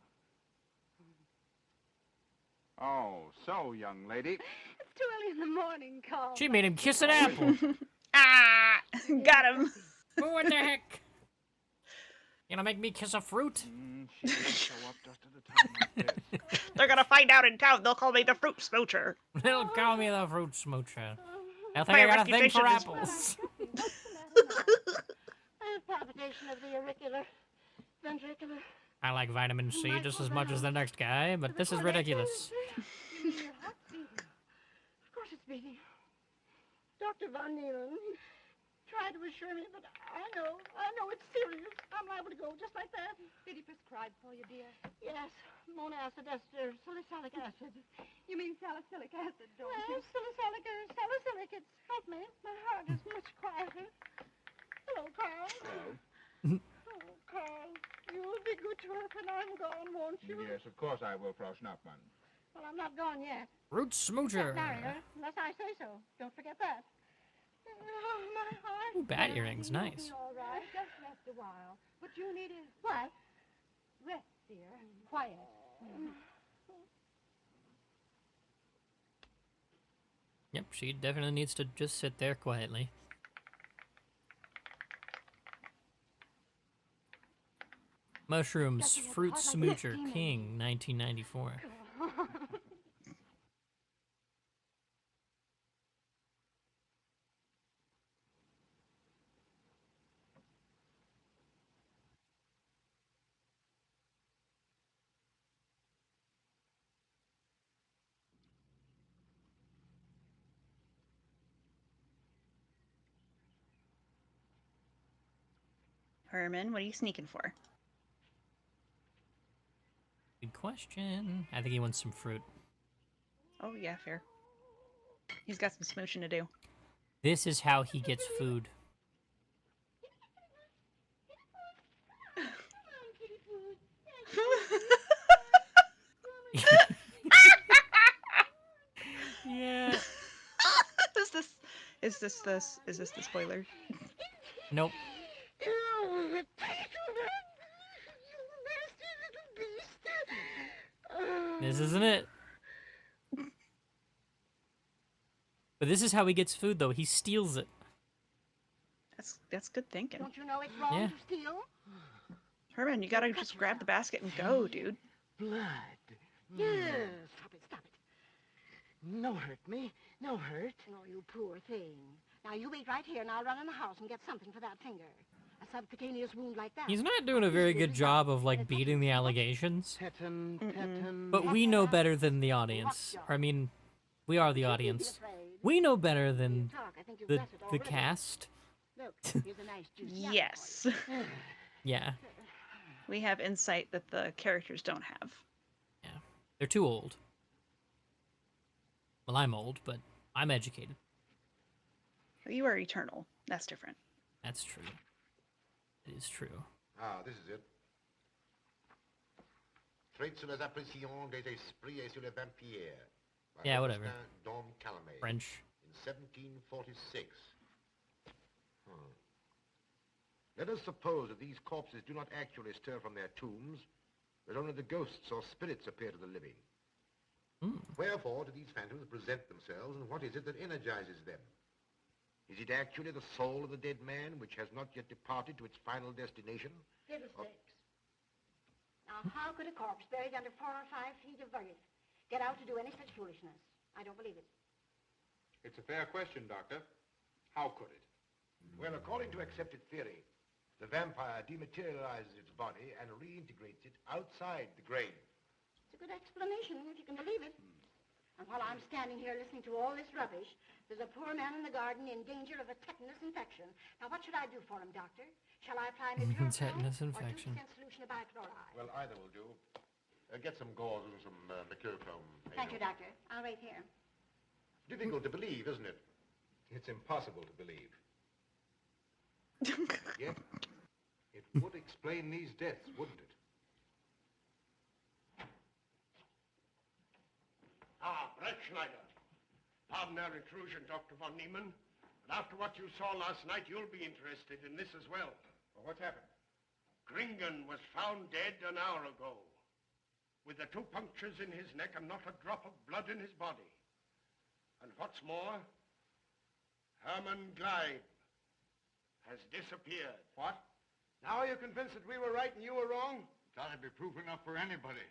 Speaker 4: Oh, so, young lady.
Speaker 6: It's too early in the morning, Carl.
Speaker 1: She made him kiss an apple.
Speaker 2: Ah! Got him.
Speaker 1: Oh, what the heck? You gonna make me kiss a fruit?
Speaker 4: She didn't show up just at a time like this.
Speaker 2: They're gonna find out in town. They'll call me the fruit smoocher.
Speaker 1: They'll call me the fruit smoocher. I think
Speaker 2: My
Speaker 1: I got a thing for
Speaker 2: reputation is-
Speaker 1: apples.
Speaker 7: I have palpitation of the auricular, ventricular.
Speaker 1: I like vitamin C just as much as the next guy, but this is ridiculous.
Speaker 7: You mean your heart's beating? Of course it's beating. Dr. Von Nealen tried to assure me, but I know it's serious. I'm liable to go just like that.
Speaker 6: Did he prescribe for you, dear?
Speaker 7: Yes, monacid ester, salicylic acid.
Speaker 6: You mean salicylic acid, don't
Speaker 7: Well,
Speaker 6: you?
Speaker 7: salicylic, it's helped me. My heart is much quieter. Hello, Carl. Oh, Carl, you'll be good to her when I'm gone, won't you?
Speaker 4: Yes, of course I will, Frau Schnappmann.
Speaker 7: Well, I'm not gone yet.
Speaker 1: Fruit smoocher.
Speaker 7: Marry her, unless I say so. Don't forget that. Oh, my heart.
Speaker 1: Ooh, bat earrings, nice.
Speaker 6: All right, just rest a while. What you need is
Speaker 7: What?
Speaker 6: rest, dear. Quiet.
Speaker 1: Yep, she definitely needs to just sit there quietly. Mushrooms,
Speaker 6: Just
Speaker 1: Fruit
Speaker 6: hard like this,
Speaker 1: Smoocher,
Speaker 6: demon.
Speaker 1: King, 1994.
Speaker 2: Herman, what are you sneaking for?
Speaker 1: Good question. I think he wants some fruit.
Speaker 2: Oh, yeah, fair. He's got some smooching to do.
Speaker 1: This is how he gets food. Yeah.
Speaker 2: Is this the spoiler?
Speaker 1: Nope. This isn't it. But this is how he gets food, though. He steals it.
Speaker 2: That's good thinking.
Speaker 7: Don't you know it's wrong
Speaker 1: Yeah.
Speaker 7: to steal?
Speaker 2: Herman, you gotta just grab the basket and go, dude.
Speaker 9: Blood.
Speaker 7: Yes. Stop it, stop it.
Speaker 9: No hurt me. No hurt.
Speaker 7: Oh, you poor thing. Now, you wait right here, and I'll run in the house and get something for that finger. A subcutaneous wound like that.
Speaker 1: He's not doing a very good job of, like, beating the allegations.
Speaker 9: Pettin, pettin.
Speaker 1: But we know better than the audience. Or, I mean, we are the audience. We know better than the cast.
Speaker 7: Look, here's a nice juicy apple
Speaker 2: Yes.
Speaker 1: Yeah.
Speaker 2: We have insight that the characters don't have.
Speaker 1: Yeah. They're too old. Well, I'm old, but I'm educated.
Speaker 2: You are eternal. That's different.
Speaker 1: That's true. It is true.
Speaker 3: Ah, this is it. Traits sur les appréciations des esprits et sur les vampires. by
Speaker 1: Yeah, whatever.
Speaker 3: Augustin Dom Calame
Speaker 1: French.
Speaker 3: in 1746. Let us suppose that these corpses do not actually stir from their tombs, that only the ghosts or spirits appear to the living. Wherefore do these phantoms present themselves, and what is it that energizes them? Is it actually the soul of the dead man, which has not yet departed to its final destination?
Speaker 7: Fiddlesticks. Now, how could a corpse buried under 4 or 5 feet of earth get out to do any such foolishness? I don't believe it.
Speaker 4: It's a fair question, Doctor. How could it?
Speaker 3: Well, according to accepted theory, the vampire dematerializes its body and reintegrates it outside the grave.
Speaker 7: It's a good explanation, if you can believe it. And while I'm standing here listening to all this rubbish, there's a poor man in the garden in danger of a tetanus infection. Now, what should I do for him, doctor? Shall I apply methylphenidate
Speaker 1: Tetanus
Speaker 7: or
Speaker 1: infection.
Speaker 7: 2% solution of bichloride?
Speaker 3: Well, either will do. Get some gauze and some mercurochrome.
Speaker 7: Thank you, doctor. I'll wait here.
Speaker 3: Difficult to believe, isn't it?
Speaker 8: It's impossible to believe.
Speaker 3: Yet,
Speaker 8: It would explain these deaths, wouldn't it?
Speaker 3: Ah, Brett Schneider. Pardon our intrusion, Dr. von Niemann. But after what you saw last night, you'll be interested in this as well.
Speaker 8: Well, what's happened?
Speaker 3: Gringen was found dead an hour ago, with the 2 punctures in his neck and not a drop of blood in his body. And what's more, Herman Gleib has disappeared.
Speaker 8: What?
Speaker 3: Now are you convinced that we were right and you were wrong?
Speaker 4: That'd be proof enough for anybody.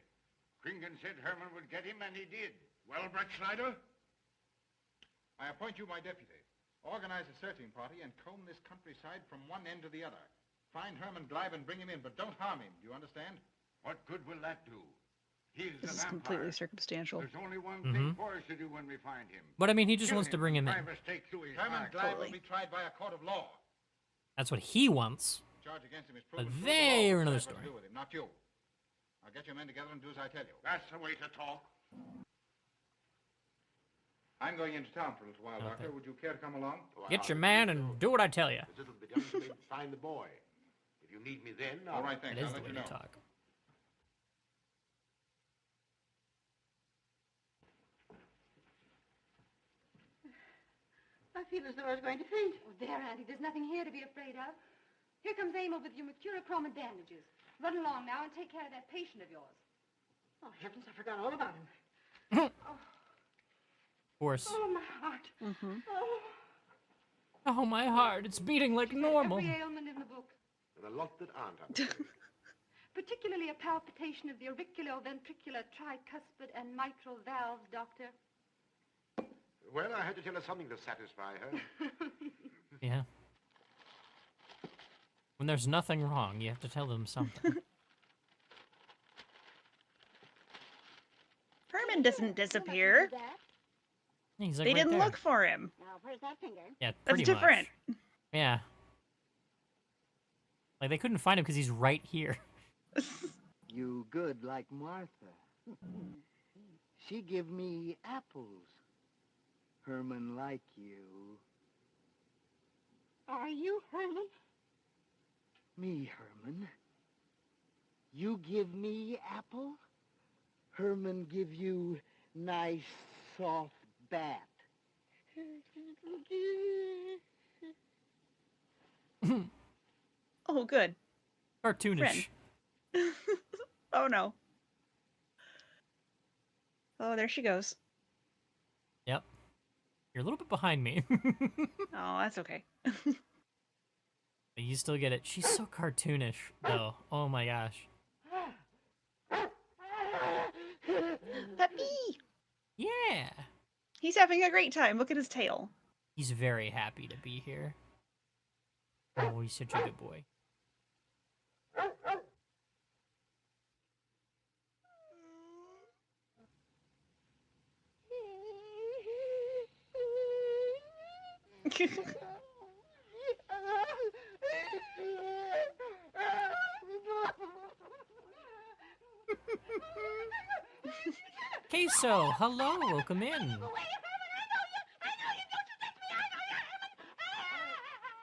Speaker 4: Kringen said Herman would get him, and he did.
Speaker 3: Well, Brett Schneider?
Speaker 8: I appoint you my deputy. Organize a searching party and comb this countryside from one end to the other. Find Herman Gleib and bring him in, but don't harm him. Do you understand?
Speaker 4: What good will that do? He's
Speaker 2: This
Speaker 4: a
Speaker 2: is
Speaker 4: vampire.
Speaker 2: completely circumstantial.
Speaker 4: There's only one thing for us to do when we find him.
Speaker 1: But I mean, he just
Speaker 4: Kill
Speaker 1: wants to bring him in.
Speaker 4: Drive a stake through his
Speaker 8: Herman
Speaker 4: heart.
Speaker 8: Gleib
Speaker 2: Totally.
Speaker 8: will be tried by a court of law.
Speaker 1: That's what he wants.
Speaker 8: Charge against him is
Speaker 1: But
Speaker 8: proven. through the
Speaker 1: they
Speaker 8: law.
Speaker 1: are another
Speaker 8: It's what to
Speaker 1: story.
Speaker 8: do with him, not you. I'll get your men together and do as I tell you.
Speaker 3: That's the way to talk.
Speaker 8: I'm going into town for a little while,
Speaker 1: Okay.
Speaker 8: Doctor. Would you care to come along?
Speaker 1: Get your man and do what I tell you.
Speaker 3: As it'll be done to me find the boy. If you need me then,
Speaker 8: All right,
Speaker 1: That
Speaker 8: thanks.
Speaker 1: is
Speaker 8: I'll
Speaker 1: the
Speaker 8: let
Speaker 1: way
Speaker 8: you
Speaker 1: to
Speaker 8: know.
Speaker 1: talk.
Speaker 6: I feel as though I was going to faint. Oh, there, Auntie. There's nothing here to be afraid of. Here comes Emil with your mercurochrome and bandages. Run along now and take care of that patient of yours.
Speaker 7: Oh, heavens, I forgot all about him.
Speaker 1: Of course.
Speaker 6: Oh, my heart. Oh,
Speaker 1: Oh, my heart. It's beating like normal.
Speaker 6: every ailment in the book.
Speaker 3: and a lot that aren't. I'm afraid.
Speaker 6: particularly a palpitation of the auriculoventricular, tricuspid, and mitral valves, Doctor.
Speaker 3: Well, I had to tell her something to satisfy her.
Speaker 1: Yeah. When there's nothing wrong, you have to tell them something.
Speaker 2: Herman doesn't disappear.
Speaker 1: He's like
Speaker 2: They
Speaker 1: right
Speaker 2: didn't
Speaker 1: there.
Speaker 2: look for him.
Speaker 7: Now, where's that finger?
Speaker 1: Yeah,
Speaker 2: That's
Speaker 1: pretty
Speaker 2: different.
Speaker 1: much. Yeah. Like, they couldn't find him because he's right here.
Speaker 9: You good like Martha. She give me apples. Herman like you.
Speaker 7: Are you Herman?
Speaker 9: Me, Herman. You give me apple? Herman give you nice, soft bat.
Speaker 2: Oh, good.
Speaker 1: Cartoonish.
Speaker 2: Oh, no. Oh, there she goes.
Speaker 1: Yep. You're a little bit behind me.
Speaker 2: Oh, that's okay.
Speaker 1: But you still get it. She's so cartoonish, though. Oh my gosh.
Speaker 2: Puppy!
Speaker 1: Yeah.
Speaker 2: He's having a great time. Look at his tail.
Speaker 1: He's very happy to be here. Oh, he's such a good boy. Queso, hello, welcome in.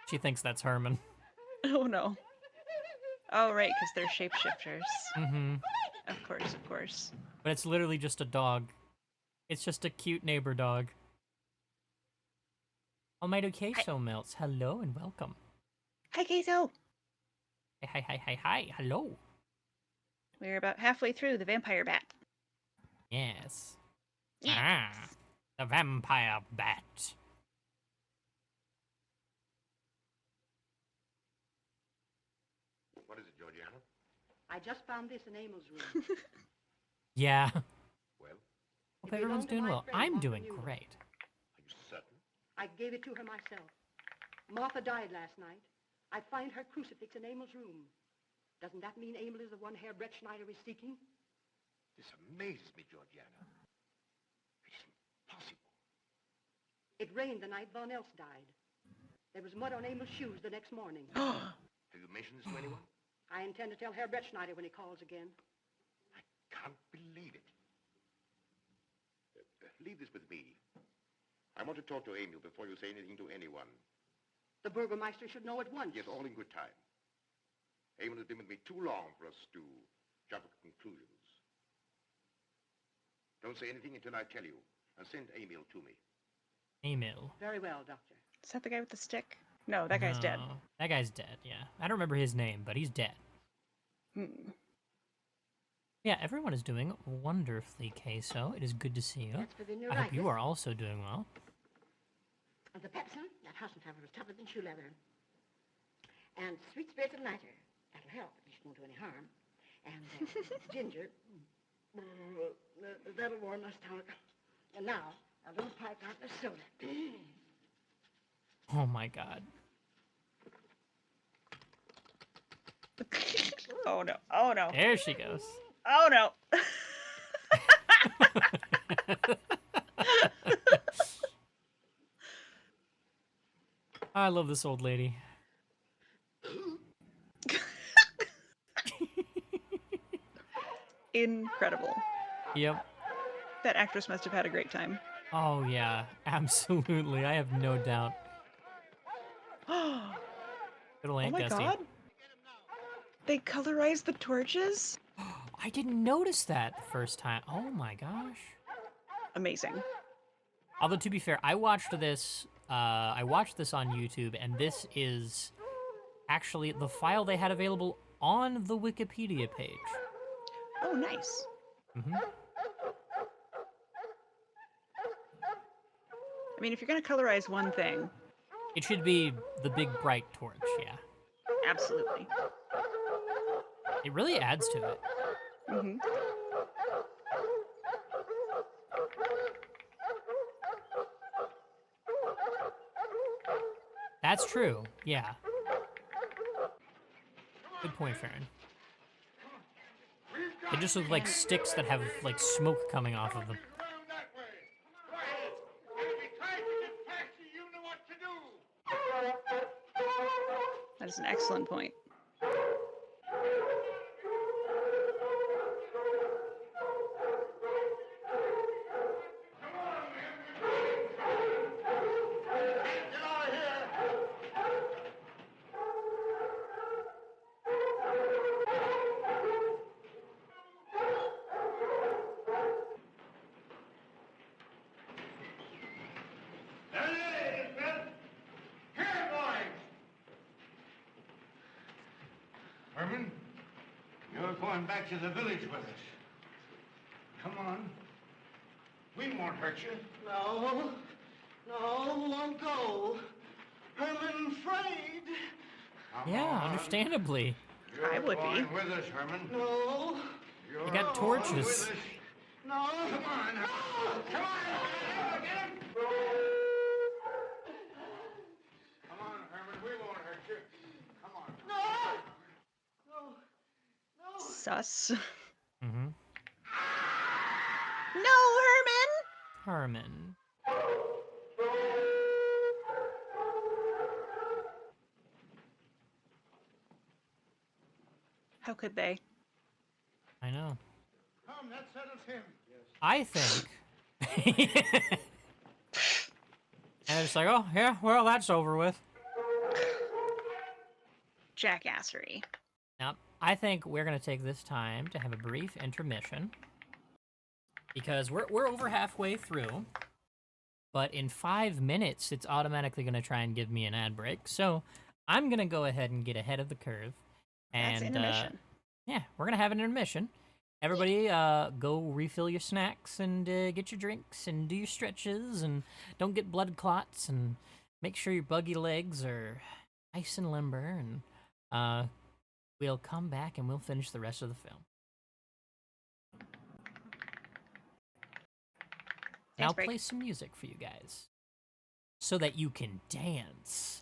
Speaker 1: She thinks that's Herman.
Speaker 2: Oh, no. Oh, right, because they're shapeshifters.
Speaker 1: Mm-hmm.
Speaker 2: Of course, of course.
Speaker 1: But it's literally just a dog. It's just a cute neighbor dog. Almighty Queso melts. Hello and welcome.
Speaker 2: Hi, Queso.
Speaker 1: Hi. Hello.
Speaker 2: We're about halfway through the vampire bat.
Speaker 1: Yes.
Speaker 2: Yes.
Speaker 1: Ah, the vampire bat.
Speaker 3: What is it, Georgiana?
Speaker 6: I just found this in Emil's room.
Speaker 1: Yeah.
Speaker 3: Well,
Speaker 1: Hope everyone's doing well. I'm doing great.
Speaker 3: are you certain?
Speaker 6: I gave it to her myself. Martha died last night. I find her crucifix in Emil's room. Doesn't that mean Emil is the one Herr Brettschneider is seeking?
Speaker 3: This amazes me, Georgiana. It isn't possible.
Speaker 6: It rained the night Von Elst died. There was mud on Emil's shoes the next morning.
Speaker 3: Have you mentioned this to anyone?
Speaker 6: I intend to tell Herr Brettschneider when he calls again.
Speaker 3: I can't believe it. Leave this with me. I want to talk to Emil before you say anything to anyone.
Speaker 6: The Burgermeister should know at once.
Speaker 3: Yes, all in good time. Emil has been with me too long for us to jump at conclusions. Don't say anything until I tell you, and send Emil to me.
Speaker 1: Emil.
Speaker 6: Very well, Doctor.
Speaker 2: Is that the guy with the stick? No, that guy's dead.
Speaker 1: No, that guy's dead, yeah. I don't remember his name, but he's dead. Yeah, everyone is doing wonderfully, Queso. It is good to see you.
Speaker 7: That's for the
Speaker 1: I hope you
Speaker 7: neuritis.
Speaker 1: are also doing well.
Speaker 7: And the pepsin, that Hassenpfeffer was tougher than shoe leather. And sweet spirits of nitre, that'll help, at least won't do any harm. And ginger, that'll warm my stomach. And now, a little pipe out of soda.
Speaker 1: Oh my god.
Speaker 2: Oh, no. Oh, no.
Speaker 1: There she goes.
Speaker 2: Oh, no.
Speaker 1: I love this old lady.
Speaker 2: Incredible.
Speaker 1: Yep.
Speaker 2: That actress must have had a great time.
Speaker 1: Oh yeah, absolutely. I have no doubt.
Speaker 2: Oh
Speaker 1: Good old Aunt
Speaker 2: my
Speaker 1: Gussie.
Speaker 2: god. They colorized the torches?
Speaker 1: I didn't notice that the first time. Oh my gosh.
Speaker 2: Amazing.
Speaker 1: Although to be fair, I watched this on YouTube, and this is actually the file they had available on the Wikipedia page.
Speaker 2: Oh, nice.
Speaker 1: Mm-hmm.
Speaker 2: I mean, if you're going to colorize one thing,
Speaker 1: It should be the big bright torch, yeah.
Speaker 2: absolutely.
Speaker 1: It really adds to it.
Speaker 2: Mm-hmm.
Speaker 1: That's true. Yeah. Good point, Farron. They just look like sticks that have like smoke coming off of them.
Speaker 3: Around that way. Quiet. And if he tries to get past you, you know what to do.
Speaker 2: That is an excellent point.
Speaker 3: Get out of here. There it is, Bill. Here, boys. Herman, you're going back to the village with us. Come on. We won't hurt you.
Speaker 9: No, won't go. Herman afraid.
Speaker 3: Come
Speaker 1: Yeah,
Speaker 3: on.
Speaker 1: understandably.
Speaker 3: You're
Speaker 2: I would be.
Speaker 3: going with us, Herman.
Speaker 9: No,
Speaker 3: You're
Speaker 1: They got
Speaker 3: going
Speaker 1: torches.
Speaker 3: with us.
Speaker 9: no.
Speaker 3: Come on. Come on. Get him. Come on, Herman. We won't hurt you. Come on.
Speaker 9: No.
Speaker 2: Sus.
Speaker 1: Mm-hmm.
Speaker 2: No, Herman!
Speaker 1: Herman.
Speaker 2: How could they?
Speaker 1: I know.
Speaker 3: Come, that settles him.
Speaker 1: I think. And they're just like, oh, yeah, well, that's over with.
Speaker 2: Jackassery.
Speaker 1: Now, I think we're going to take this time to have a brief intermission. Because we're over halfway through. But in 5 minutes, it's automatically going to try and give me an ad break. So I'm going to go ahead and get ahead of the curve.
Speaker 2: That's
Speaker 1: And
Speaker 2: intermission.
Speaker 1: yeah, we're going to have an intermission. Everybody, go refill your snacks and get your drinks and do your stretches and don't get blood clots and make sure your buggy legs are nice and limber. And we'll come back and we'll finish the rest of the film. And I'll
Speaker 2: break.
Speaker 1: play some music for you guys so that you can dance.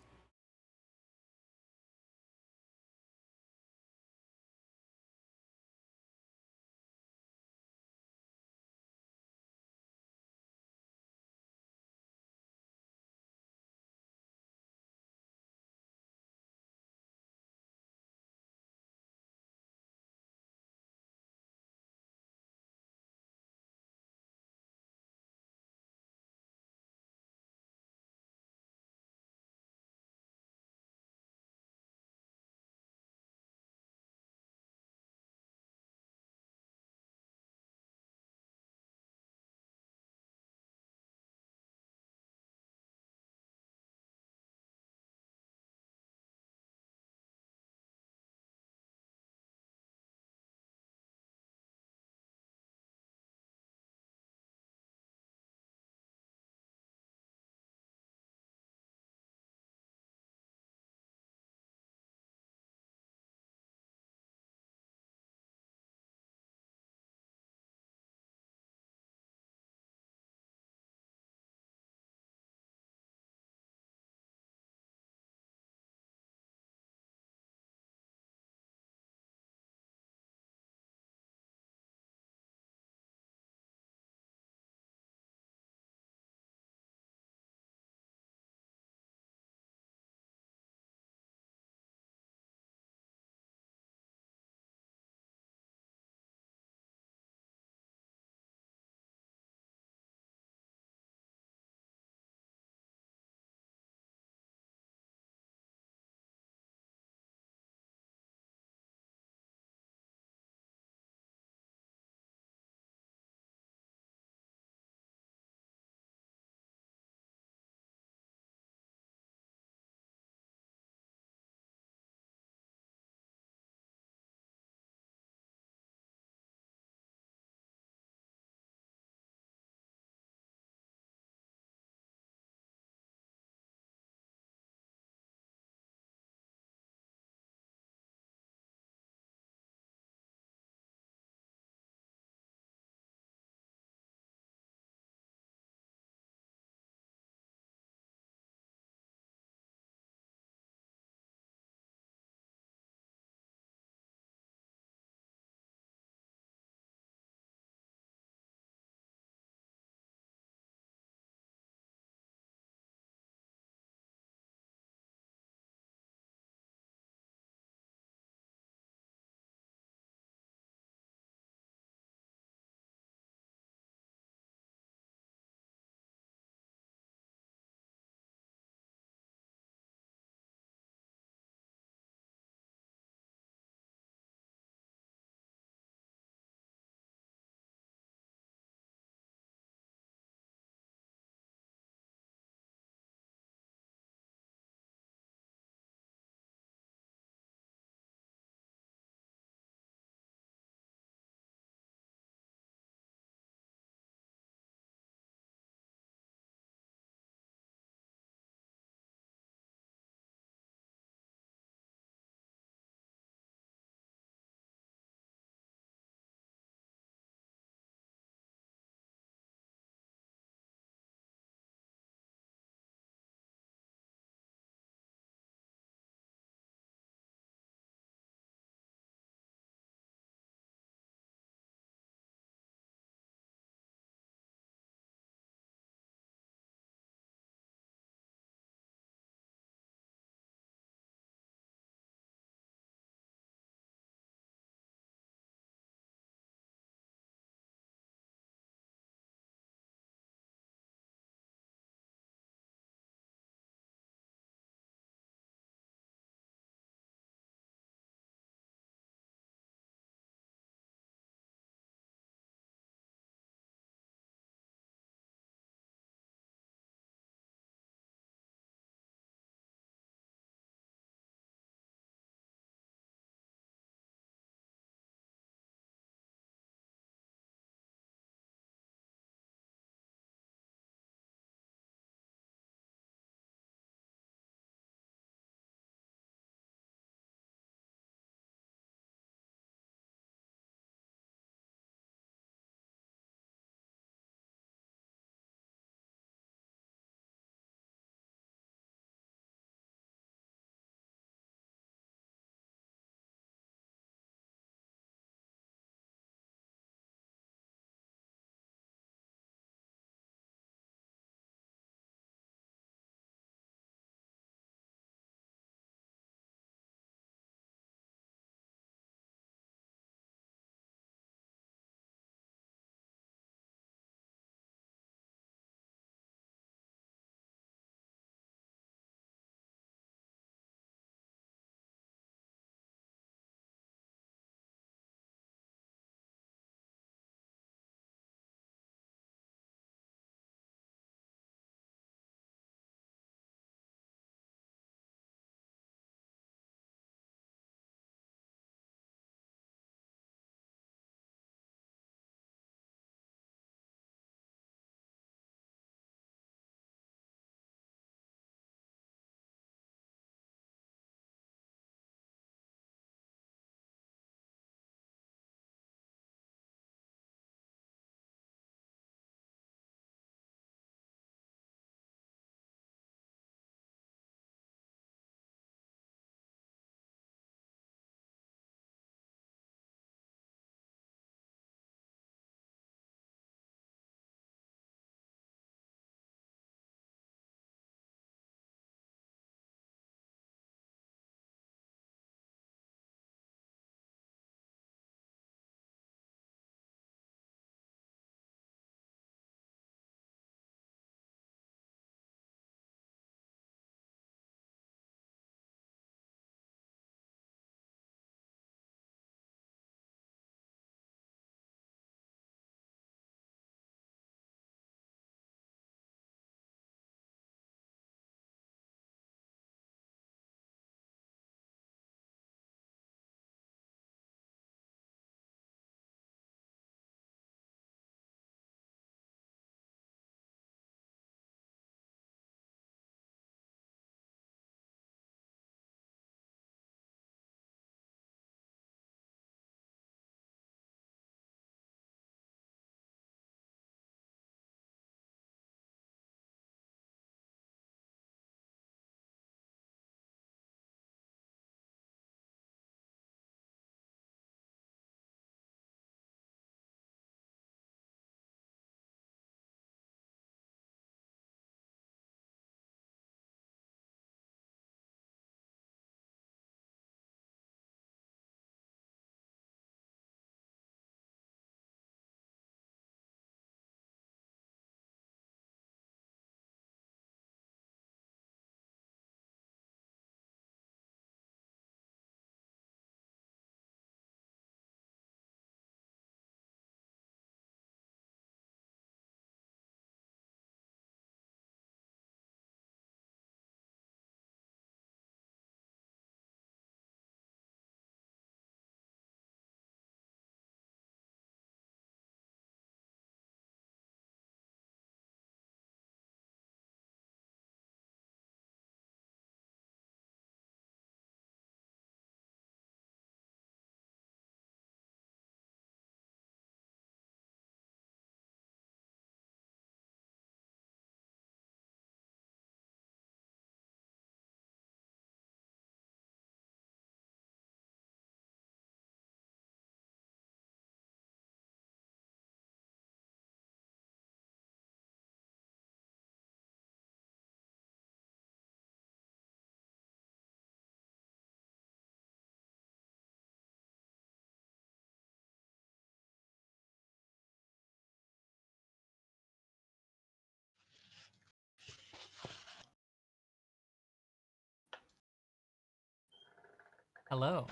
Speaker 1: Hello.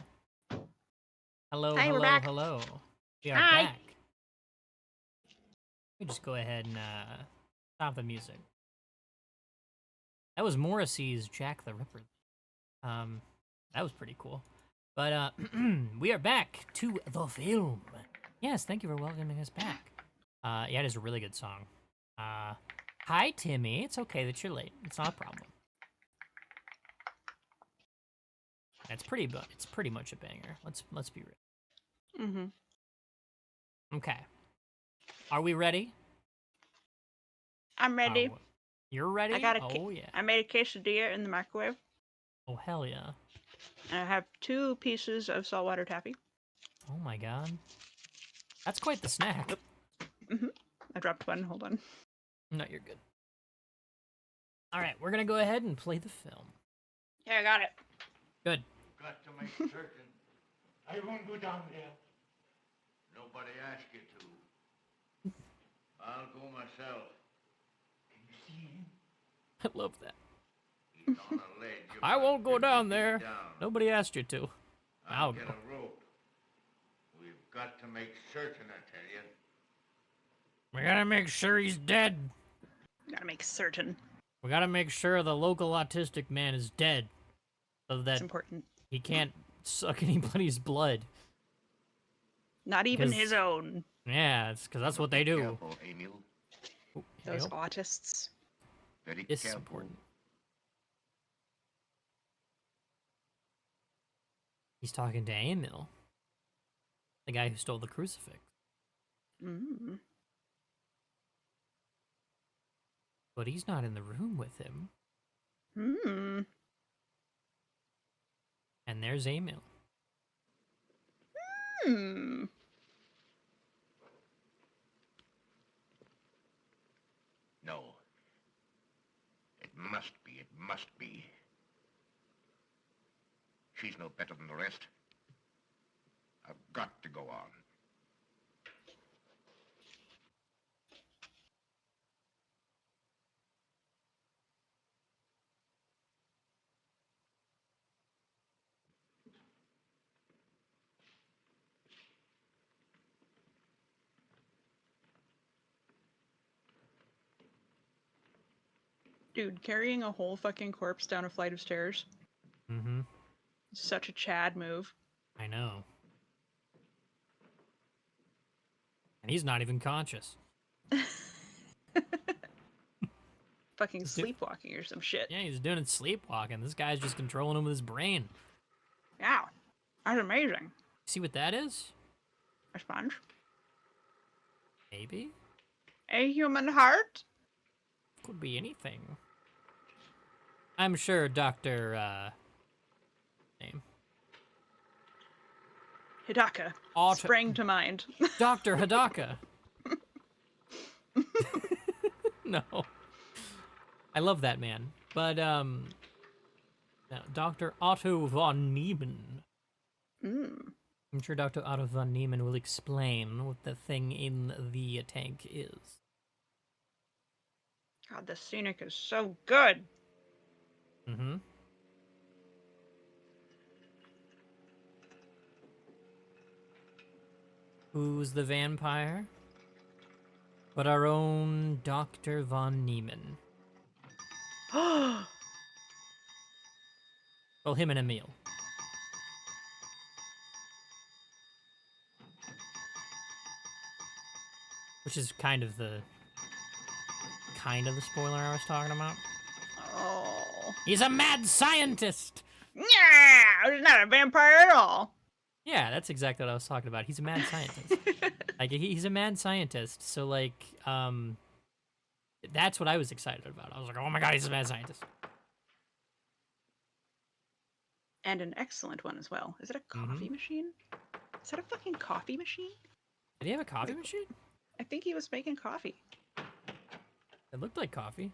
Speaker 1: Hello,
Speaker 2: Hi, we're
Speaker 1: hello,
Speaker 2: back.
Speaker 1: hello. We are
Speaker 2: Hi.
Speaker 1: back. Let me just go ahead and stop the music. That was Morrissey's Jack the Ripper. That was pretty cool. But we are back to the film. Yes, thank you for welcoming us back. Yeah, it is a really good song. Hi, Timmy. It's okay that you're late. It's not a problem. It's pretty much a banger. Let's be real.
Speaker 2: Mm-hmm.
Speaker 1: Okay. Are we ready?
Speaker 2: I'm ready.
Speaker 1: You're ready? Oh yeah.
Speaker 2: I made a quesadilla in the microwave.
Speaker 1: Oh hell yeah.
Speaker 2: And I have 2 pieces of saltwater taffy.
Speaker 1: Oh my god. That's quite the snack.
Speaker 2: Mm-hmm. I dropped one. Hold on.
Speaker 1: No, you're good. All right, we're gonna go ahead and play the film.
Speaker 2: Yeah, I got it.
Speaker 1: Good.
Speaker 5: Got to make certain.
Speaker 3: I won't go down there.
Speaker 5: Nobody asked you to. I'll go myself.
Speaker 3: Can you see him?
Speaker 1: I love that.
Speaker 5: He's on a ledge.
Speaker 1: I won't go
Speaker 5: about
Speaker 1: down
Speaker 5: 50
Speaker 1: there.
Speaker 5: feet down.
Speaker 1: Nobody asked you to.
Speaker 5: I'll
Speaker 1: I'll
Speaker 5: get
Speaker 1: go.
Speaker 5: a rope. We've got to make certain, I tell you.
Speaker 1: We gotta make sure he's dead.
Speaker 2: Gotta make certain.
Speaker 1: We gotta make sure the local autistic man is dead. So that
Speaker 2: That's important.
Speaker 1: he can't suck anybody's blood.
Speaker 2: Not even
Speaker 1: 'Cause-
Speaker 2: his own.
Speaker 1: Yeah, it's because that's what they do.
Speaker 5: Careful, Emil.
Speaker 1: Ooh,
Speaker 2: Those
Speaker 1: yep.
Speaker 2: autists.
Speaker 5: Very
Speaker 1: This is
Speaker 5: careful.
Speaker 1: important. He's talking to Emil, the guy who stole the crucifix.
Speaker 2: Mm.
Speaker 1: But he's not in the room with him.
Speaker 2: Hmm.
Speaker 1: And there's Emil.
Speaker 2: Hmm.
Speaker 5: No. It must be. It must be. She's no better than the rest. I've got to go on.
Speaker 2: Dude, carrying a whole fucking corpse down a flight of stairs.
Speaker 1: Mm-hmm.
Speaker 2: Such a Chad move.
Speaker 1: I know. And he's not even conscious.
Speaker 2: Fucking
Speaker 1: Just do-
Speaker 2: sleepwalking or some shit.
Speaker 1: Yeah, he's doing it sleepwalking. This guy's just controlling him with his brain.
Speaker 2: Yeah. That's amazing.
Speaker 1: See what that is?
Speaker 2: A sponge.
Speaker 1: Maybe?
Speaker 2: A human heart?
Speaker 1: Could be anything. I'm sure Dr. Name.
Speaker 2: Hidaka.
Speaker 1: Auto-
Speaker 2: Sprang to mind.
Speaker 1: Dr. Hidaka. No. I love that man. But, no, Dr. Otto von Niemann.
Speaker 2: Mm.
Speaker 1: I'm sure Dr. Otto von Niemann will explain what the thing in the tank is.
Speaker 2: God, the scenic is so good.
Speaker 1: Mm-hmm. Who's the vampire? But our own Dr. von Niemann. Well, him and Emil. Which is kind of the spoiler I was talking about.
Speaker 2: Oh.
Speaker 1: He's a mad scientist!
Speaker 2: Yeah, he's not a vampire at all.
Speaker 1: Yeah, that's exactly what I was talking about. He's a mad scientist. Like, he's a mad scientist, so, like, that's what I was excited about. I was like, oh my god, he's a mad scientist.
Speaker 2: And an excellent one as well. Is it a coffee machine? Is that a fucking coffee machine?
Speaker 1: Did he have a coffee machine?
Speaker 2: I think he was making coffee.
Speaker 1: It looked like coffee.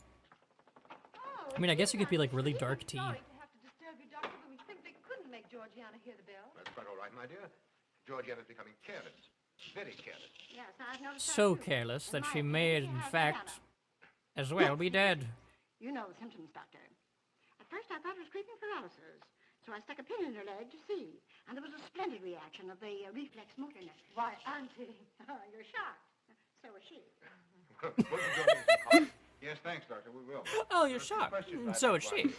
Speaker 6: Oh,
Speaker 1: I mean, I guess it could be, like, really dark tea.
Speaker 6: Sorry to have to disturb you, Doctor, but we simply couldn't make Georgiana hear the bell.
Speaker 8: That's quite all right, my dear. Georgiana's becoming careless. Very careless.
Speaker 6: Yes, I've noticed
Speaker 1: So
Speaker 6: that too.
Speaker 1: careless that
Speaker 6: In
Speaker 1: she
Speaker 6: my
Speaker 1: may,
Speaker 6: opinion,
Speaker 1: in
Speaker 6: she has
Speaker 1: fact,
Speaker 6: Diana.
Speaker 1: as well be dead.
Speaker 6: You know the symptoms, Doctor. At first I thought it was creeping paralysis.
Speaker 10: So I stuck a pin in her leg to see. And there was a splendid reaction of the reflex motor nerve.
Speaker 6: Why, Auntie.
Speaker 10: You're shocked. So was she.
Speaker 8: Yes, thanks, Doctor. We will.
Speaker 1: Oh, you're shocked. So is she.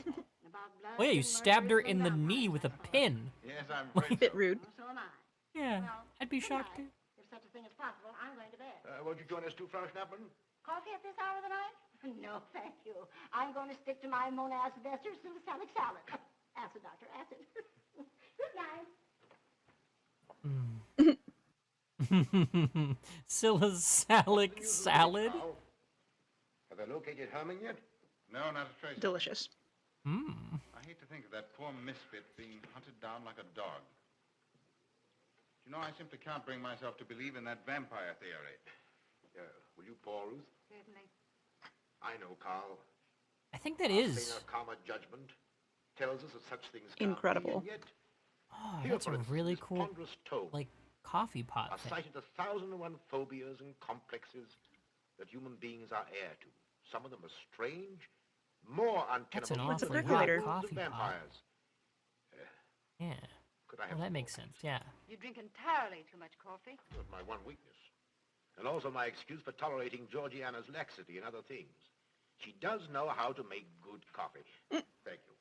Speaker 1: Oh yeah, you stabbed her in the knee with a pin.
Speaker 8: Yes, I'm
Speaker 2: A bit rude.
Speaker 10: So am I.
Speaker 1: Yeah,
Speaker 10: Well,
Speaker 1: I'd be
Speaker 10: good
Speaker 1: shocked
Speaker 10: night.
Speaker 1: too.
Speaker 10: If such a thing is possible, I'm going to bed.
Speaker 3: Won't you join us too, Frau Schnappmann?
Speaker 10: Coffee at this hour of the night? No, thank you. I'm going to stick to my Mona Sylvester Salicylic salad. Acid, doctor, acid. Good night.
Speaker 1: Salicylic salad?
Speaker 3: Have they located Herman yet?
Speaker 8: No, not a trace.
Speaker 2: Delicious.
Speaker 8: I hate to think of that poor misfit being hunted down like a dog. You know, I simply can't bring myself to believe in that vampire theory.
Speaker 3: Will you pour, Ruth?
Speaker 6: Certainly.
Speaker 3: I know, Carl.
Speaker 1: I think that
Speaker 3: Our
Speaker 1: is.
Speaker 3: saner, calmer judgment tells us that such things
Speaker 2: Incredible.
Speaker 3: can't be, and yet,
Speaker 1: Oh,
Speaker 3: here,
Speaker 1: that's
Speaker 3: for
Speaker 1: a
Speaker 3: instance,
Speaker 1: really
Speaker 3: this
Speaker 1: cool,
Speaker 3: ponderous tome
Speaker 1: like, coffee pot
Speaker 3: are
Speaker 1: thing.
Speaker 3: cited 1,001 phobias and complexes that human beings are heir to. Some of them are strange, more
Speaker 1: That's
Speaker 3: untenable
Speaker 1: an
Speaker 2: It's a
Speaker 1: awfully hot
Speaker 2: percolator.
Speaker 1: coffee pot.
Speaker 3: vampires.
Speaker 1: Yeah.
Speaker 3: Could I have
Speaker 1: Well, that
Speaker 3: some
Speaker 1: makes
Speaker 3: more,
Speaker 1: sense, yeah.
Speaker 6: You drink entirely too much coffee.
Speaker 3: please? My one weakness. And also my excuse for tolerating Georgiana's laxity and other things. She does know how to make good coffee. Thank you.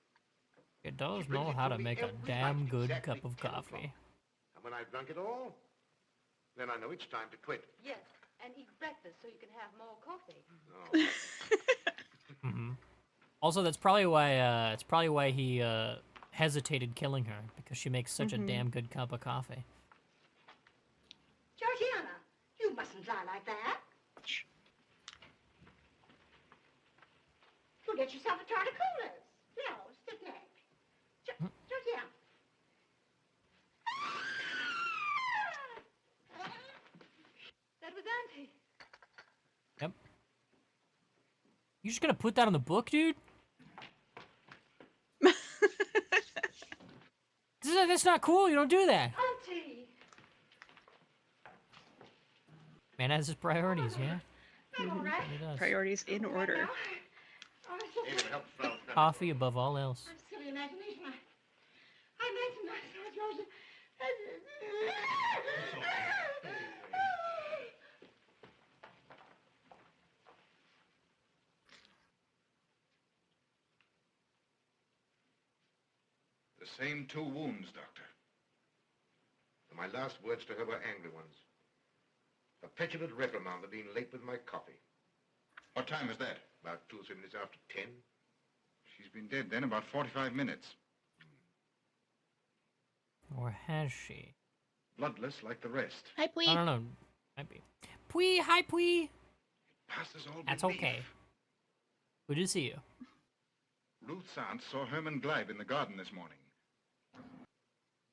Speaker 1: It does
Speaker 3: She brings
Speaker 1: know
Speaker 3: it
Speaker 1: how
Speaker 3: to
Speaker 1: to
Speaker 3: me
Speaker 1: make a
Speaker 3: every
Speaker 1: damn
Speaker 3: night,
Speaker 1: good
Speaker 3: exactly
Speaker 1: cup of
Speaker 3: 10 o'clock.
Speaker 1: coffee.
Speaker 3: And when I've drunk it all, then I know it's time to quit.
Speaker 6: Yes, and eat breakfast so you can have more coffee.
Speaker 3: No.
Speaker 1: Also, that's probably why he hesitated killing her, because she makes such a damn good cup of coffee.
Speaker 10: Georgiana, you mustn't lie like that. You'll get yourself a jar of coolers. No, stick neck. Georgiana.
Speaker 6: That was Auntie.
Speaker 1: Yep. You just gonna put that on the book, dude? That's not cool. You don't do that.
Speaker 6: Auntie!
Speaker 1: Man has his priorities, yeah?
Speaker 10: I'm all right.
Speaker 1: He does.
Speaker 2: Priorities in order.
Speaker 10: Oh, it's just
Speaker 3: It helps, Frau Schnappmann.
Speaker 1: Coffee above all else.
Speaker 10: I'm silly imagination. I imagine myself, Georgia.
Speaker 8: The same 2 wounds, Doctor.
Speaker 3: And my last words to her were angry ones. A petulant reprimand for being late with my coffee.
Speaker 8: What time is that?
Speaker 3: About 2 or 3 minutes after 10.
Speaker 8: She's been dead then about 45 minutes.
Speaker 1: Or has she?
Speaker 8: Bloodless like the rest.
Speaker 2: Hi,
Speaker 1: I
Speaker 2: Pwee.
Speaker 1: don't know. Might be. Pwee, hi Pwee.
Speaker 8: Passes all
Speaker 1: That's
Speaker 8: belief.
Speaker 1: okay. Good to see you.
Speaker 8: Ruth's aunt saw Herman Gleib in the garden this morning.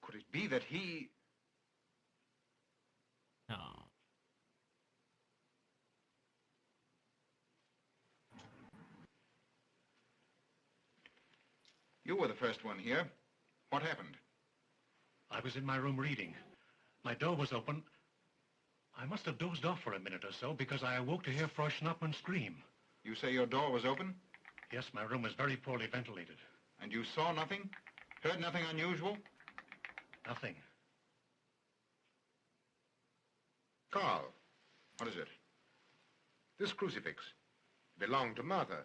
Speaker 8: Could it be that he...
Speaker 1: No.
Speaker 8: You were the first one here. What happened?
Speaker 11: I was in my room reading. My door was open. I must have dozed off for a minute or so because I awoke to hear Frau Schnappmann scream.
Speaker 8: You say your door was open?
Speaker 11: Yes, my room was very poorly ventilated.
Speaker 8: And you saw nothing? Heard nothing unusual?
Speaker 11: Nothing.
Speaker 3: Carl,
Speaker 8: What is it?
Speaker 3: this crucifix belonged to Martha.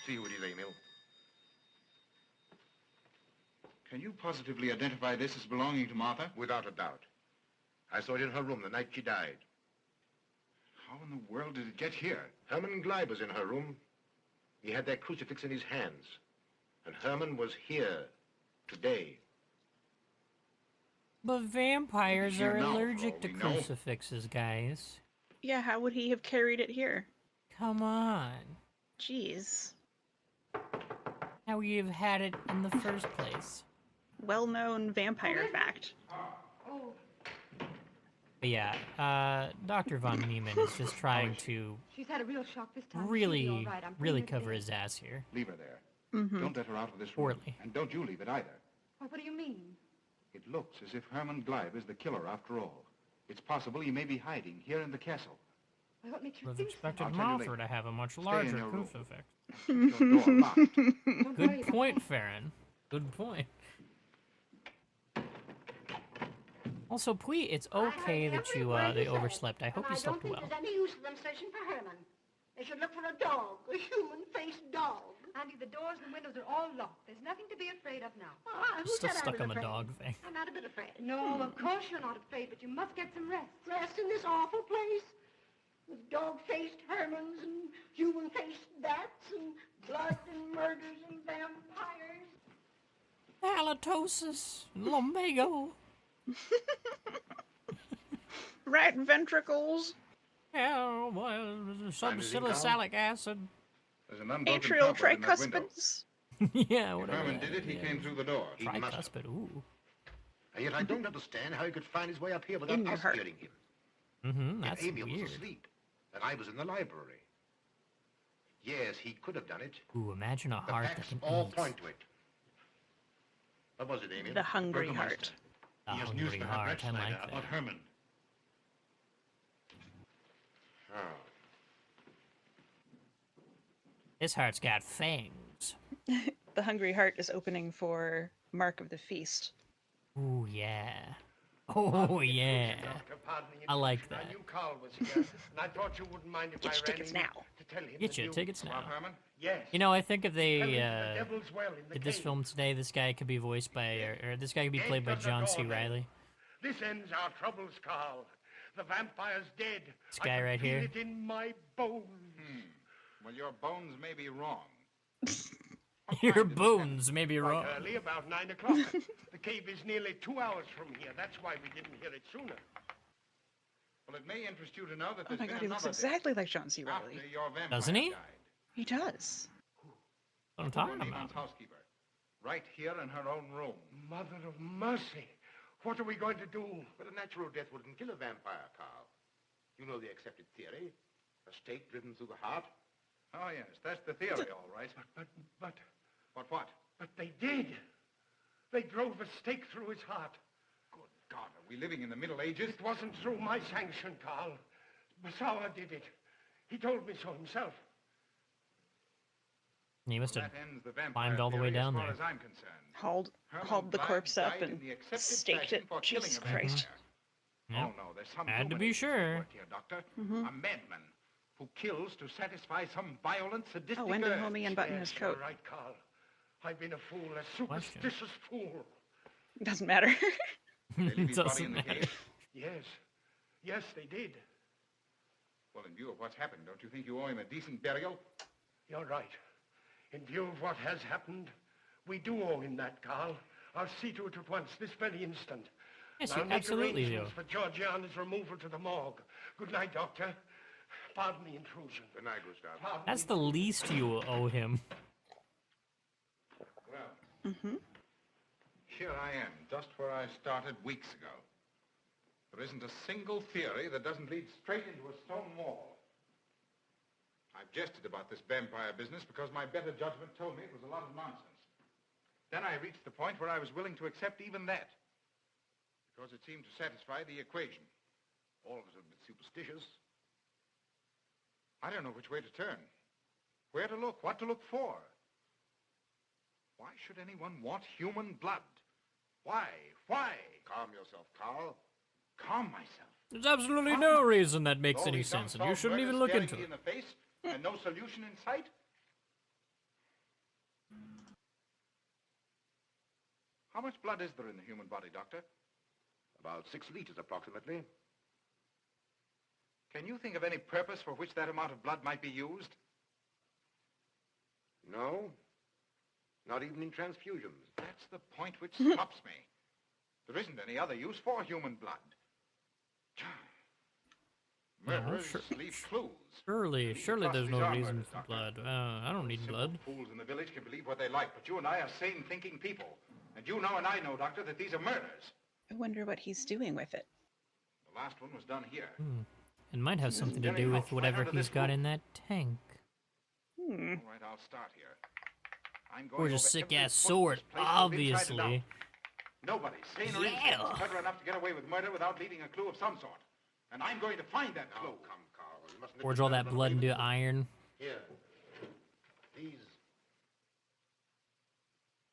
Speaker 3: See who it is, Emil.
Speaker 8: Can you positively identify this as belonging to Martha?
Speaker 3: Without a doubt. I saw it in her room the night she died.
Speaker 8: How in the world did it get here?
Speaker 3: Herman Gleib was in her room. He had that crucifix in his hands. And Herman was here today.
Speaker 1: But vampires
Speaker 8: Maybe
Speaker 1: are
Speaker 8: here now, for
Speaker 1: allergic
Speaker 8: all
Speaker 1: to
Speaker 8: we know.
Speaker 1: crucifixes, guys.
Speaker 2: Yeah, how would he have carried it here?
Speaker 1: Come on.
Speaker 2: Jeez.
Speaker 1: How would you have had it in the first place?
Speaker 2: Well-known vampire fact.
Speaker 6: Oh,
Speaker 1: But yeah, Dr. Von Neumann is just trying to
Speaker 6: she's had a real shock this time. She'll be all
Speaker 1: really,
Speaker 6: right. I'm
Speaker 1: really
Speaker 6: putting her to
Speaker 1: cover
Speaker 6: bed.
Speaker 1: his ass here.
Speaker 8: Leave her there.
Speaker 2: Mm-hmm.
Speaker 8: Don't let her out of this room.
Speaker 1: Poorly.
Speaker 8: And don't you leave it either.
Speaker 6: What do you mean?
Speaker 8: It looks as if Herman Gleib is the killer after all. It's possible he may be hiding here in the castle.
Speaker 6: Well, what makes you
Speaker 1: Was
Speaker 6: think so?
Speaker 1: expected
Speaker 8: I'll tell you
Speaker 1: Martha
Speaker 8: later.
Speaker 1: to have a much
Speaker 8: Stay in
Speaker 1: larger
Speaker 8: your room.
Speaker 1: crucifix.
Speaker 3: Keep your door locked.
Speaker 1: Good point, Farron. Good point. Also, Pui, it's okay that you they overslept. I hope you slept well.
Speaker 10: I don't think there's any use for them searching for Herman. They should look for a dog, a human-faced dog.
Speaker 6: Andy, the doors and windows are all locked. There's nothing to be afraid of now.
Speaker 1: I'm still stuck on the dog thing.
Speaker 10: I'm not a bit afraid.
Speaker 6: No, of course you're not afraid, but you must get some rest.
Speaker 10: Rest in this awful place with dog-faced Hermans and human-faced bats and blood and murders and vampires.
Speaker 1: Halitosis, lumbago.
Speaker 2: Rat ventricles.
Speaker 1: Yeah, well, salicylic acid.
Speaker 8: There's an unbroken
Speaker 2: Atrial
Speaker 8: copper in that window.
Speaker 2: tricuspids.
Speaker 1: Yeah,
Speaker 8: If
Speaker 1: whatever.
Speaker 8: Herman did it, he came through the door.
Speaker 3: He must have.
Speaker 1: Tricuspid, ooh.
Speaker 3: And yet I don't understand how he could find his way up here without
Speaker 2: In your
Speaker 3: us
Speaker 2: heart.
Speaker 3: hearing him.
Speaker 1: Mm-hmm,
Speaker 3: Yet
Speaker 1: that's
Speaker 3: Amy
Speaker 1: weird.
Speaker 3: was asleep, and I was in the library. Yes, he could have done it.
Speaker 1: Ooh, imagine a
Speaker 3: The
Speaker 1: heart that
Speaker 3: facts
Speaker 1: can
Speaker 3: all
Speaker 1: eat.
Speaker 3: point to it. What was it, Amy?
Speaker 2: The hungry
Speaker 8: Burgermeister.
Speaker 2: heart.
Speaker 1: A
Speaker 11: He has
Speaker 1: hungry
Speaker 11: news for Herr
Speaker 1: heart, I like
Speaker 11: Brettschneider
Speaker 1: that.
Speaker 11: about Herman.
Speaker 3: Oh.
Speaker 1: This heart's got fangs.
Speaker 2: The hungry heart is opening for Mark of the Feast.
Speaker 1: Ooh, yeah. Oh, yeah.
Speaker 3: Doctor, pardon the
Speaker 1: I like
Speaker 3: intrusion.
Speaker 1: that.
Speaker 3: I knew Carl was here, and I thought you wouldn't mind if
Speaker 2: Get
Speaker 3: I
Speaker 2: your
Speaker 3: ran
Speaker 2: tickets
Speaker 3: in
Speaker 2: now.
Speaker 3: to tell him
Speaker 1: Get
Speaker 3: the
Speaker 1: your
Speaker 3: news.
Speaker 1: tickets now.
Speaker 8: Well, Herman?
Speaker 3: Yes.
Speaker 1: You know, I think if
Speaker 3: Tell him
Speaker 1: they
Speaker 3: the devil's well in the
Speaker 1: did this
Speaker 3: cave.
Speaker 1: film today, this guy could be voiced by, or this guy could be played by
Speaker 3: Ain't got the
Speaker 1: John C.
Speaker 3: door, man.
Speaker 1: Riley.
Speaker 3: This ends our troubles, Carl. The vampire's dead.
Speaker 1: This guy
Speaker 3: I can
Speaker 1: right
Speaker 3: feel
Speaker 1: here.
Speaker 3: it in my bones.
Speaker 8: Well, your bones may be wrong.
Speaker 1: Your bones may be
Speaker 3: Quite
Speaker 1: wrong.
Speaker 3: early, about 9 o'clock. The cave is nearly 2 hours from here. That's why we didn't hear it sooner.
Speaker 8: Well, it may interest you to know that
Speaker 2: Oh
Speaker 8: there's
Speaker 2: my
Speaker 8: been
Speaker 2: god, he looks
Speaker 8: another death
Speaker 2: exactly like John C. Riley.
Speaker 8: after your vampire
Speaker 1: Doesn't he?
Speaker 8: died.
Speaker 2: He does.
Speaker 1: What I'm talking
Speaker 8: Lily
Speaker 1: about.
Speaker 8: Vaughn's housekeeper. Right here in her own room.
Speaker 3: Mother of mercy. What are we going to do?
Speaker 12: But a natural death wouldn't kill a vampire, Carl. You know the accepted theory. A stake driven through the heart.
Speaker 8: Oh, yes, that's the theory, all right.
Speaker 3: But
Speaker 8: What?
Speaker 3: they did. They drove a stake through his heart.
Speaker 8: Good God, are we living in the Middle Ages?
Speaker 3: It wasn't through my sanction, Carl. Basawa did it. He told me so himself.
Speaker 1: He must have
Speaker 8: That ends the vampire
Speaker 1: climbed all the way
Speaker 8: theory
Speaker 1: down
Speaker 8: as far
Speaker 1: there.
Speaker 8: as I'm concerned.
Speaker 2: Hauled
Speaker 8: Herman
Speaker 2: the
Speaker 8: Blythe
Speaker 2: corpse up
Speaker 8: died
Speaker 2: and
Speaker 8: in the accepted
Speaker 2: staked
Speaker 8: fashion
Speaker 2: it.
Speaker 8: for killing
Speaker 2: Jesus
Speaker 8: a
Speaker 2: Christ.
Speaker 8: vampire.
Speaker 1: Yep.
Speaker 8: Oh, no, there's some
Speaker 1: Had to be
Speaker 8: luminary
Speaker 1: sure.
Speaker 8: at work here, Doctor. A madman who kills to satisfy some violent, sadistic
Speaker 2: Oh, when did
Speaker 8: urge.
Speaker 2: Homie unbutton his
Speaker 3: Yes,
Speaker 2: coat?
Speaker 3: you're right, Carl. I've been a fool, a
Speaker 1: Question.
Speaker 3: superstitious fool.
Speaker 2: Doesn't matter.
Speaker 8: They leave his body
Speaker 1: Doesn't
Speaker 8: in the
Speaker 1: matter.
Speaker 8: cave.
Speaker 3: Yes. Yes, they did.
Speaker 8: Well, in view of what's happened, don't you think you owe him a decent burial?
Speaker 3: You're right. In view of what has happened, we do owe him that, Carl. I'll see to it at once, this very instant.
Speaker 1: Yes,
Speaker 3: And
Speaker 1: you
Speaker 3: I'll make
Speaker 1: absolutely do.
Speaker 3: arrangements for Georgiana's removal to the morgue. Good night, Doctor. Pardon the intrusion.
Speaker 12: Good night, Gustav.
Speaker 3: Pardon
Speaker 1: That's the least you owe him.
Speaker 8: Well, here I am, just where I started weeks ago. There isn't a single theory that doesn't lead straight into a stone wall. I've jested about this vampire business because my better judgment told me it was a lot of nonsense. Then I reached the point where I was willing to accept even that, because it seemed to satisfy the equation.
Speaker 12: All of us are a bit superstitious.
Speaker 8: I don't know which way to turn, where to look, what to look for. Why should anyone want human blood? Why? Why?
Speaker 12: Calm yourself, Carl.
Speaker 8: Calm myself.
Speaker 1: There's absolutely no reason that makes
Speaker 8: All
Speaker 1: any
Speaker 8: these
Speaker 1: sense, and you
Speaker 8: unsolved
Speaker 1: shouldn't even
Speaker 8: murders
Speaker 1: look
Speaker 8: staring
Speaker 1: into
Speaker 8: me
Speaker 1: it.
Speaker 8: in the face and no solution in sight? How much blood is there in the human body, Doctor?
Speaker 12: About 6 liters, approximately.
Speaker 8: Can you think of any purpose for which that amount of blood might be used?
Speaker 12: No. Not even in transfusions.
Speaker 8: That's the point which stops me. There isn't any other use for human blood. Murderers
Speaker 1: sure.
Speaker 8: leave clues.
Speaker 1: Surely there's no
Speaker 8: Atrocities are
Speaker 1: reason
Speaker 8: murders,
Speaker 1: for
Speaker 8: Doctor.
Speaker 1: blood. I don't need
Speaker 8: Simple
Speaker 1: blood.
Speaker 8: fools in the village can believe what they like, but you and I are sane, thinking people. And you know and I know, Doctor, that these are murders.
Speaker 2: I wonder what he's doing with it.
Speaker 8: The last one was done here.
Speaker 1: It might have something to do with whatever he's got in that tank.
Speaker 8: All right, I'll start here. I'm going
Speaker 1: Or just
Speaker 8: over every
Speaker 1: sick-ass
Speaker 8: foot of
Speaker 1: sword,
Speaker 8: this place from inside and
Speaker 1: obviously.
Speaker 8: out. Nobody, sane or insane, is clever enough to get away with murder without leaving a clue of some sort. And I'm going to find that clue.
Speaker 12: Come, Carl. You mustn't
Speaker 1: Forge all that blood into iron.
Speaker 12: Here.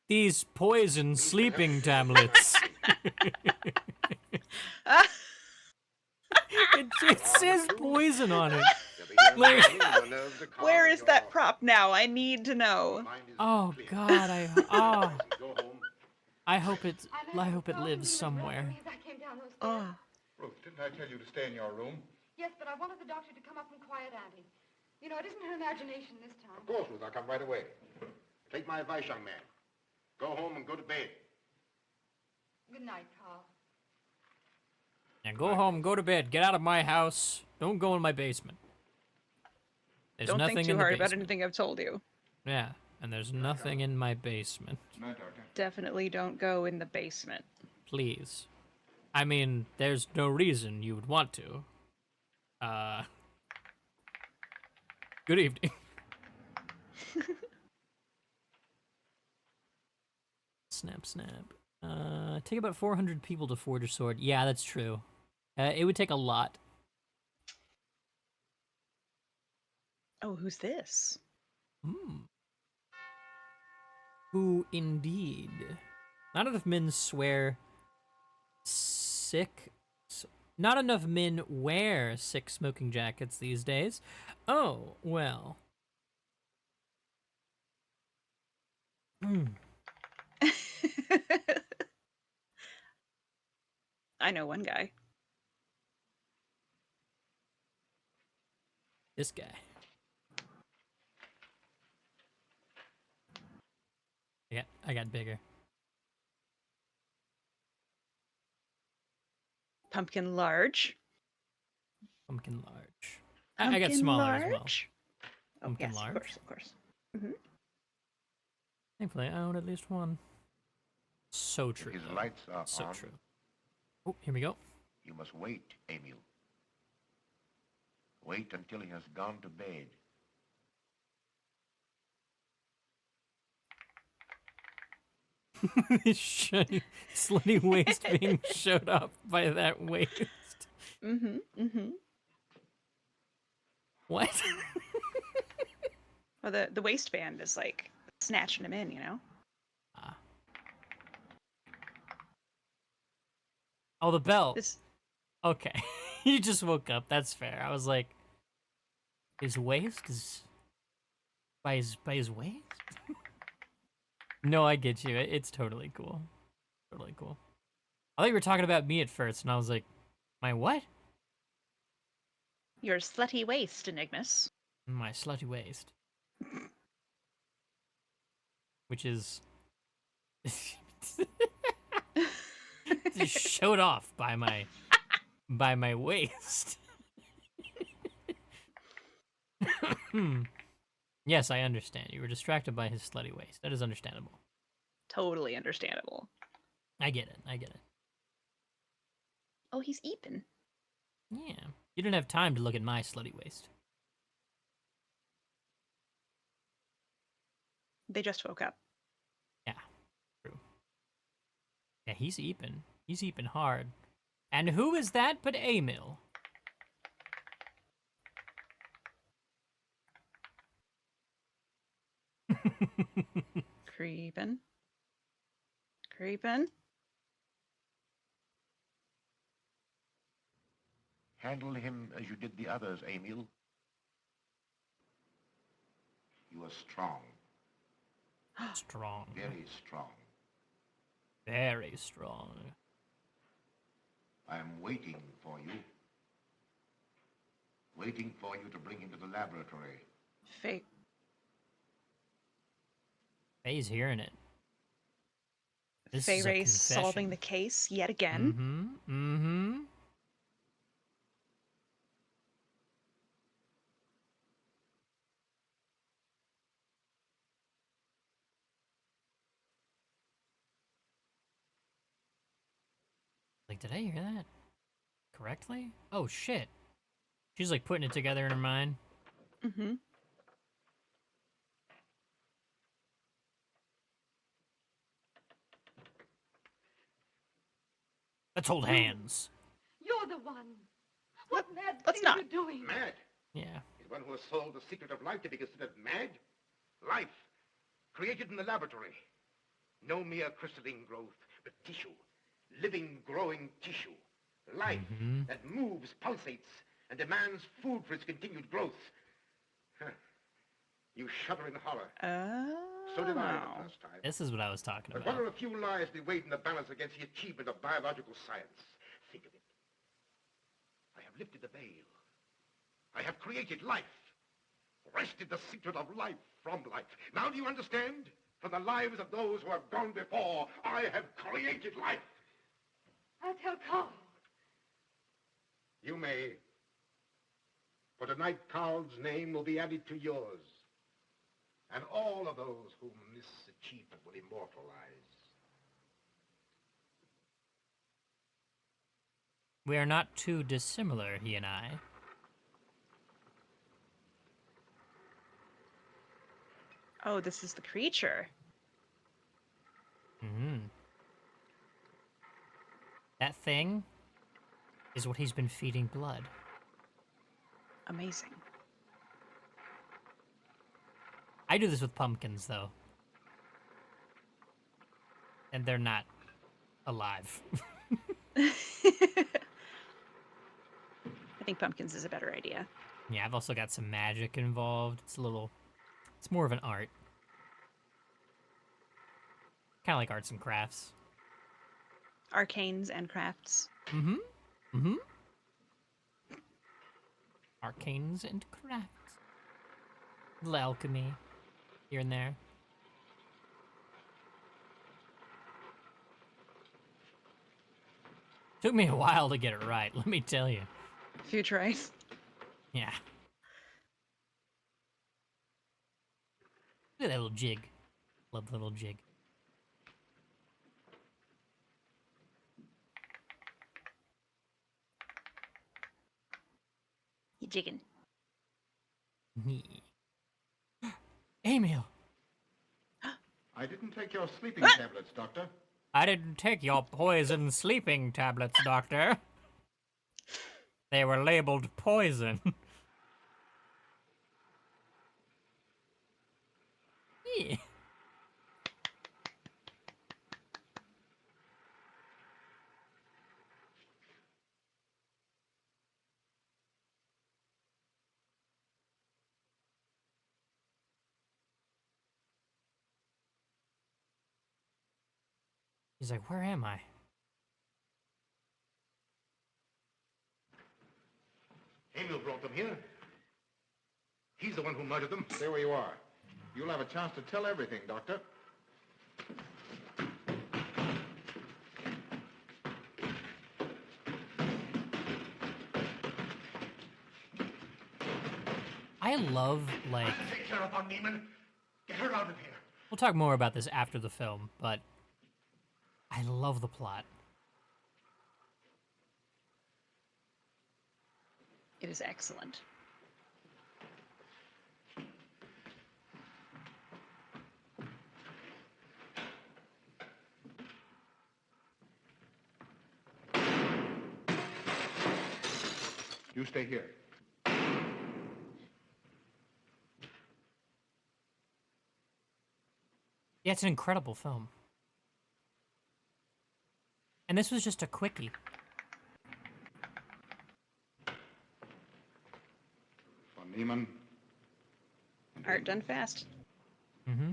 Speaker 1: These poison sleeping tablets. It says poison on it. Like,
Speaker 2: where is that prop now? I need to know.
Speaker 1: oh God, I hope it lives somewhere.
Speaker 2: Oh.
Speaker 8: Ruth, didn't I tell you to stay in your room?
Speaker 6: Yes, but I wanted the doctor to come up and quiet Auntie. You know, it isn't her imagination this time.
Speaker 12: Of course, Ruth, I'll come right away. Take my advice, young man. Go home and go to bed.
Speaker 6: Good night, Carl.
Speaker 1: And go home, go to bed, get out of my house. Don't go in my basement. There's
Speaker 2: Don't
Speaker 1: nothing
Speaker 2: think too
Speaker 1: in the
Speaker 2: hard
Speaker 1: basement.
Speaker 2: about anything I've told you.
Speaker 1: Yeah, and there's nothing in my basement.
Speaker 8: No, Doctor.
Speaker 2: Definitely don't go in the basement.
Speaker 1: Please. I mean, there's no reason you would want to. Good evening. Snap, snap. Take about 400 people to forge a sword. Yeah, that's true. It would take a lot.
Speaker 2: Oh, who's this?
Speaker 1: Who indeed? Not enough men swear sick. Not enough men wear sick smoking jackets these days. Oh, well.
Speaker 2: I know one guy.
Speaker 1: This guy. I got bigger.
Speaker 2: Pumpkin large.
Speaker 1: Pumpkin large. I got smaller as well.
Speaker 2: Oh,
Speaker 1: Pumpkin
Speaker 2: yes,
Speaker 1: large.
Speaker 2: of course. Mm-hmm.
Speaker 1: Thankfully, I own at least one. So true.
Speaker 12: His
Speaker 1: though.
Speaker 12: lights are
Speaker 1: So
Speaker 12: on.
Speaker 1: true. Oh, here we go.
Speaker 12: You must wait, Emil. Wait until he has gone to bed.
Speaker 1: His slutty waist being showed off by that waist.
Speaker 2: Mm-hmm. Mm-hmm.
Speaker 1: What?
Speaker 2: Well, the waistband is like snatching him in, you know?
Speaker 1: Oh, the belt.
Speaker 2: This...
Speaker 1: Okay. You just woke up. That's fair. I was like, his waist is by his waist? No, I get you. It's totally cool. Totally cool. I thought you were talking about me at first, and I was like, my what?
Speaker 2: Your slutty waist, Enigmus.
Speaker 1: My slutty waist. Which is just showed off by my waist. Yes, I understand. You were distracted by his slutty waist. That is understandable.
Speaker 2: Totally understandable.
Speaker 1: I get it. I get it.
Speaker 2: Oh, he's eating.
Speaker 1: Yeah. You didn't have time to look at my slutty waist.
Speaker 2: They just woke up.
Speaker 1: Yeah. True. Yeah, he's eeping. He's eeping hard. And who is that but Emil?
Speaker 2: Creeping. Creeping.
Speaker 12: Handle him as you did the others, Emil. You are strong.
Speaker 1: Strong.
Speaker 12: Very strong.
Speaker 1: Very strong.
Speaker 12: I am waiting for you. Waiting for you to bring him to the laboratory.
Speaker 2: Fake.
Speaker 1: Faye's hearing it. This
Speaker 2: Fay
Speaker 1: is a
Speaker 2: Ray's solving
Speaker 1: confession.
Speaker 2: the case yet again.
Speaker 1: Mm-hmm. Mm-hmm. Like, did I hear that correctly? Oh, shit. She's, like, putting it together in her mind.
Speaker 2: Mm-hmm.
Speaker 1: Let's hold hands.
Speaker 6: You're the one. What mad
Speaker 2: let's
Speaker 6: thing are
Speaker 2: not.
Speaker 6: you doing?
Speaker 12: Mad?
Speaker 1: Yeah.
Speaker 12: He's one who has sold the secret of life to be considered mad?
Speaker 3: life, created in the laboratory. No mere crystalline growth, but tissue, living, growing tissue. Life that moves, pulsates, and demands food for its continued growth. Huh. You shudder in horror. So did I the first time.
Speaker 1: This is what I was talking
Speaker 3: But
Speaker 1: about.
Speaker 3: what are a few lives be weighed in the balance against the achievement of biological science? Think of it. I have lifted the veil. I have created life. Wrested the secret of life from life. Now do you understand? From the lives of those who have gone before, I have created life.
Speaker 6: I'll tell Carl.
Speaker 3: You may. For tonight, Carl's name will be added to yours. And all of those whom this achievement will immortalize.
Speaker 1: We are not too dissimilar, he and I.
Speaker 2: Oh, this is the creature.
Speaker 1: That thing is what he's been feeding blood.
Speaker 2: Amazing.
Speaker 1: I do this with pumpkins, though. And they're not alive.
Speaker 2: I think pumpkins is a better idea.
Speaker 1: Yeah, I've also got some magic involved. It's more of an art. Kind of like arts and crafts.
Speaker 2: Arcanes and crafts.
Speaker 1: Arcanes and crafts. Little alchemy here and there. Took me a while to get it right, let me tell you.
Speaker 2: A few tries.
Speaker 1: Yeah. Look at that little jig. Love the little jig.
Speaker 2: You jigging.
Speaker 1: Emil!
Speaker 8: I didn't take your sleeping tablets, Doctor.
Speaker 1: I didn't take your poison sleeping tablets, Doctor. They were labeled poison. Yeah. He's like, where am I?
Speaker 3: Emil brought them here. He's the one who murdered them.
Speaker 8: Stay where you are. You'll have a chance to tell everything, Doctor.
Speaker 1: I love, like...
Speaker 3: Take care of her, Neiman. Get her out of here.
Speaker 1: We'll talk more about this after the film, but I love the plot.
Speaker 2: It is excellent.
Speaker 8: You stay here.
Speaker 1: Yeah, it's an incredible film. And this was just a quickie.
Speaker 8: Von Niemann.
Speaker 2: Art done fast.
Speaker 1: Mm-hmm.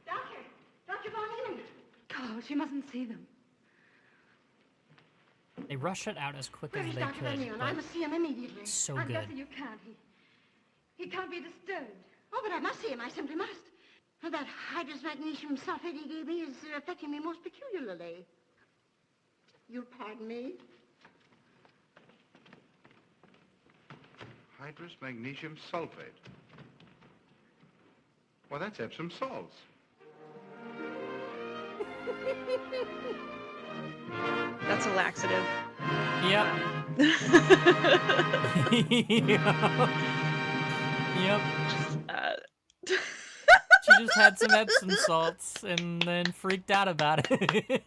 Speaker 6: Doctor! Dr. Von Neumann! Carl, she mustn't see them.
Speaker 1: They rush it out as quick
Speaker 6: Where
Speaker 1: as
Speaker 6: is
Speaker 1: they
Speaker 6: Dr. Von
Speaker 1: could,
Speaker 6: Neumann? I
Speaker 1: but
Speaker 6: must see him immediately.
Speaker 1: it's so
Speaker 6: I'm
Speaker 1: good.
Speaker 6: guessing you can't. He can't be disturbed. Oh, but I must see him. I simply must. That hydrous magnesium sulfate he gave me is affecting me most peculiarly. You'll pardon me?
Speaker 8: Hydrous magnesium sulfate. Well, that's Epsom salts.
Speaker 2: That's a laxative.
Speaker 1: Yep. Yep. She just had some Epsom salts and then freaked out about it.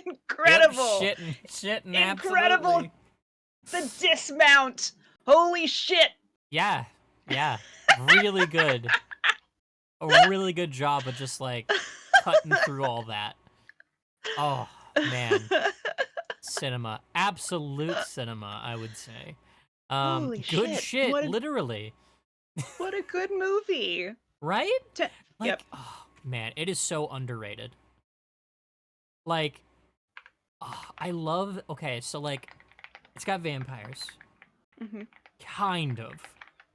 Speaker 2: Incredible.
Speaker 1: Yep, shitting,
Speaker 2: Incredible.
Speaker 1: absolutely.
Speaker 2: The dismount. Holy shit.
Speaker 1: Yeah, Yeah, really good. A really good job of just like cutting through all that. Oh man, cinema, absolute cinema, I would say.
Speaker 2: Holy
Speaker 1: Good
Speaker 2: shit!
Speaker 1: shit, literally.
Speaker 2: What a good movie,
Speaker 1: right? Like,
Speaker 2: yep.
Speaker 1: oh man, it is so underrated. Like, oh, I love. Okay, so like, it's got vampires,
Speaker 2: Hmm.
Speaker 1: kind of.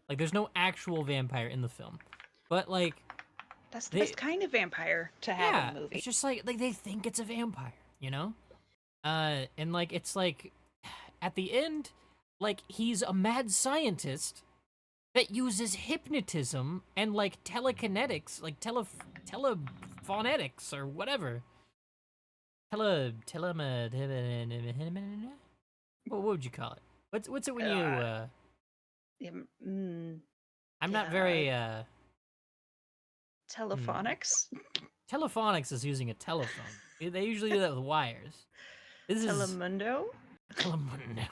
Speaker 1: Like, there's no actual vampire in the film, but like,
Speaker 2: That's the best kind of vampire to have in
Speaker 1: yeah,
Speaker 2: a movie.
Speaker 1: it's just like they think it's a vampire, you know? And like it's like at the end, like he's a mad scientist that uses hypnotism and like telekinetics, like telephonetics or whatever. What would you call it? What's it when you I'm not very
Speaker 2: Telephonics?
Speaker 1: Telephonics is using a telephone. They usually do that with wires. This is
Speaker 2: Telemundo?
Speaker 1: Telemundo.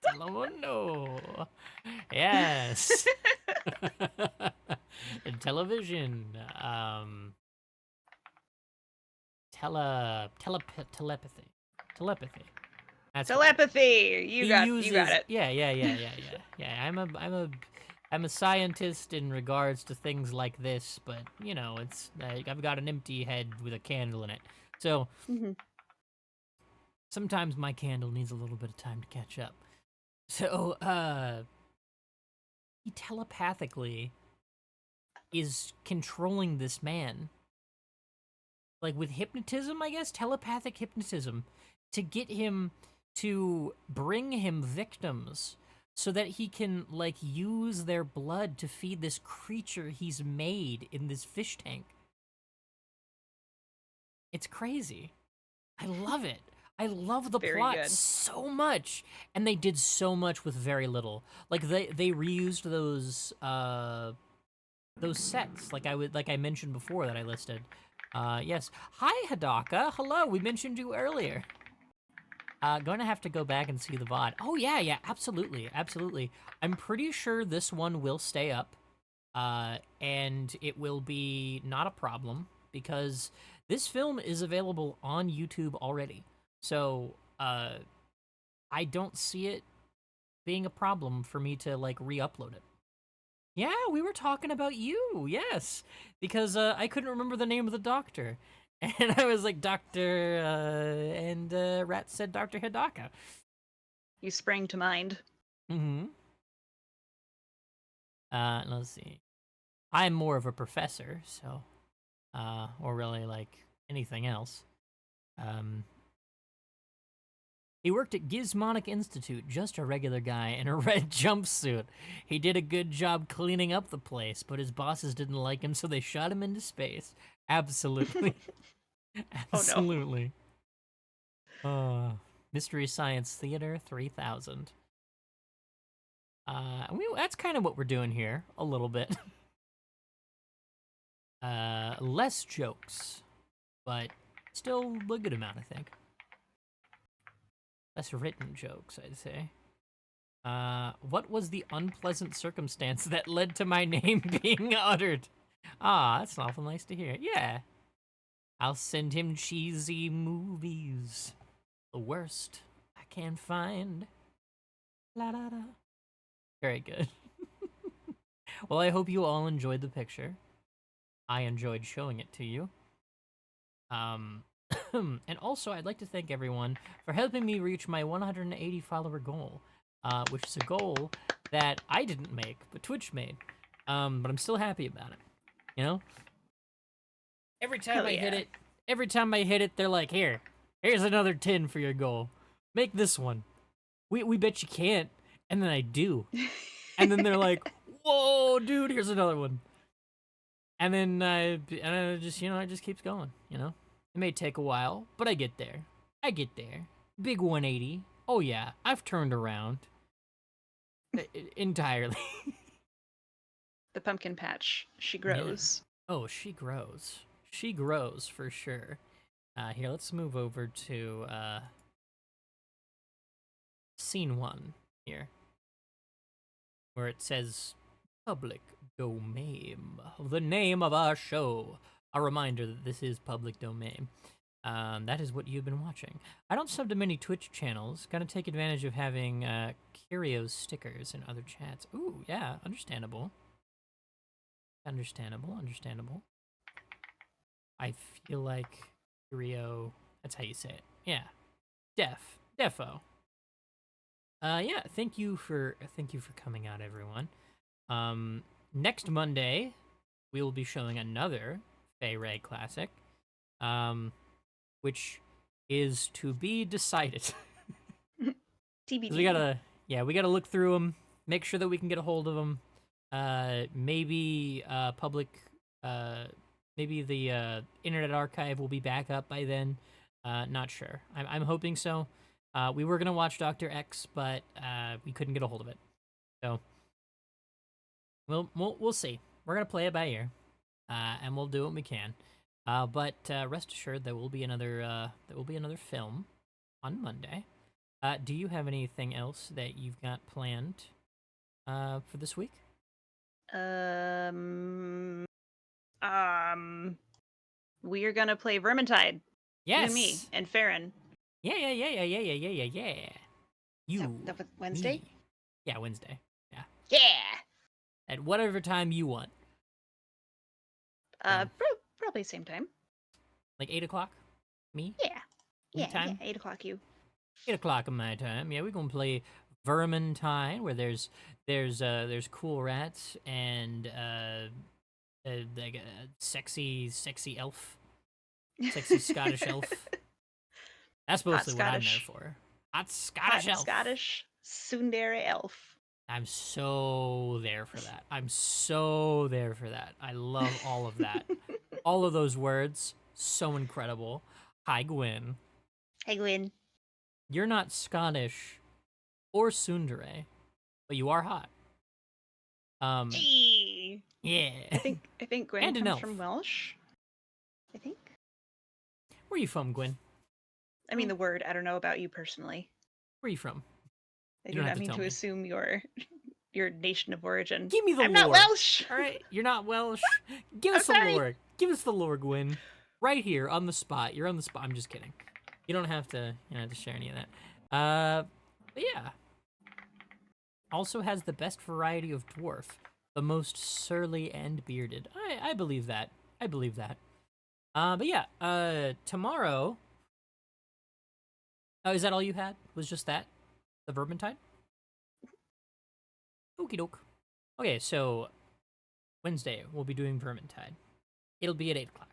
Speaker 1: Telemundo. Yes. And television. Telepathy. Telepathy. That's
Speaker 2: Telepathy. You got it.
Speaker 1: Yeah. I'm a scientist in regards to things like this, but you know, it's I've got an empty head with a candle in it. So sometimes my candle needs a little bit of time to catch up. So, he telepathically is controlling this man. Like with hypnotism, I guess? Telepathic hypnotism. To get him to bring him victims so that he can, like, use their blood to feed this creature he's made in this fish tank. It's crazy. I love it. I love the
Speaker 2: Very
Speaker 1: plot
Speaker 2: good.
Speaker 1: so much, and they did so much with very little. Like they reused those sets, like I mentioned before that I listed. Yes. Hi Hidaka. Hello. We mentioned you earlier. Going to have to go back and see the VOD. Oh yeah, absolutely. I'm pretty sure this one will stay up. And it will be not a problem because this film is available on YouTube already. So, I don't see it being a problem for me to like re-upload it. Yeah, we were talking about you. Yes, because I couldn't remember the name of the doctor, and I was like Doctor, and Rat said Doctor Hidaka.
Speaker 2: You sprang to mind.
Speaker 1: Mm-hmm. Let's see. I'm more of a professor, so, or really like anything else. He worked at Gizmonic Institute, just a regular guy in a red jumpsuit. He did a good job cleaning up the place, but his bosses didn't like him, so they shot him into space. Absolutely. Absolutely. Mystery Science Theater 3000. That's kind of what we're doing here, a little bit. Less jokes, but still a good amount, I think. Less written jokes, I'd say. What was the unpleasant circumstance that led to my name being uttered? Ah, that's awful nice to hear. Yeah. I'll send him cheesy movies. The worst I can find. La da da. Very good. Well, I hope you all enjoyed the picture. I enjoyed showing it to you. And also, I'd like to thank everyone for helping me reach my 180 follower goal, which is a goal that I didn't make, but Twitch made. But I'm still happy about it. You know? Every time I hit it, they're like, here's another 10 for your goal. Make this one. We bet you can't. And then I do. And then they're like, whoa, dude, here's another one. And then it just keeps going, you know? It may take a while, but I get there. Big 180. Oh yeah, I've turned around. Entirely.
Speaker 2: The pumpkin patch. She grows.
Speaker 1: Yeah. Oh, she grows. She grows for sure. Here, let's move over to scene 1 here. where it says public domain, the name of our show. A reminder that this is public domain. That is what you've been watching. I don't sub to many Twitch channels. Gotta take advantage of having Curios stickers and other chats. Ooh, yeah, understandable. Understandable. I feel like Curio, that's how you say it. Yeah. Defo. Yeah, thank you for coming out, everyone. Next Monday, we will be showing another Fay Ray classic, which is to be decided.
Speaker 2: TBD.
Speaker 1: We gotta look through them, make sure that we can get a hold of them. Maybe maybe the Internet Archive will be back up by then. Not sure. I'm hoping so. We were gonna watch Dr. X, but we couldn't get a hold of it. So we'll see. We're gonna play it by ear, and we'll do what we can. But rest assured, there will be another film on Monday. Do you have anything else that you've got planned for this week?
Speaker 2: We are gonna play Vermintide.
Speaker 1: Yes.
Speaker 2: You and me and Farron.
Speaker 1: Yeah. You.
Speaker 2: That was Wednesday?
Speaker 1: Me. Yeah, Wednesday. Yeah.
Speaker 2: Yeah.
Speaker 1: At whatever time you want.
Speaker 2: Probably same time.
Speaker 1: Like 8 o'clock? Me?
Speaker 2: Yeah. Yeah,
Speaker 1: time?
Speaker 2: 8 o'clock you.
Speaker 1: 8 o'clock in my time. Yeah, we're gonna play Vermintide, where there's cool rats and like a sexy elf, sexy Scottish elf. That's mostly what I'm there for. Hot Scottish elf.
Speaker 2: Scottish tsundere elf.
Speaker 1: I'm so there for that. I love all of that. All of those words, so incredible. Hi, Gwyn.
Speaker 2: Hey, Gwyn.
Speaker 1: You're not Scottish or tsundere, but you are hot.
Speaker 2: Hey.
Speaker 1: Yeah.
Speaker 2: I think Gwyn
Speaker 1: And an
Speaker 2: comes
Speaker 1: elf.
Speaker 2: from Welsh. I think.
Speaker 1: Where are you from, Gwyn?
Speaker 2: I mean the word. I don't know about you personally.
Speaker 1: Where are you from?
Speaker 2: I
Speaker 1: You
Speaker 2: do
Speaker 1: don't
Speaker 2: not
Speaker 1: have to
Speaker 2: mean
Speaker 1: tell
Speaker 2: to
Speaker 1: me.
Speaker 2: assume your nation of origin.
Speaker 1: Give me the
Speaker 2: I'm
Speaker 1: lore.
Speaker 2: not Welsh.
Speaker 1: All right, you're not Welsh. Give us the lore. Give us the lore, Gwyn. Right here on the spot. You're on the spot. I'm just kidding. You don't have to. You don't have to share any of that. But yeah. Also has the best variety of dwarf, the most surly and bearded. I believe that. But yeah. Tomorrow. Oh, is that all you had? Was just that? The Vermintide? Okie doke. Okay, so Wednesday we'll be doing Vermintide. It'll be at 8 o'clock.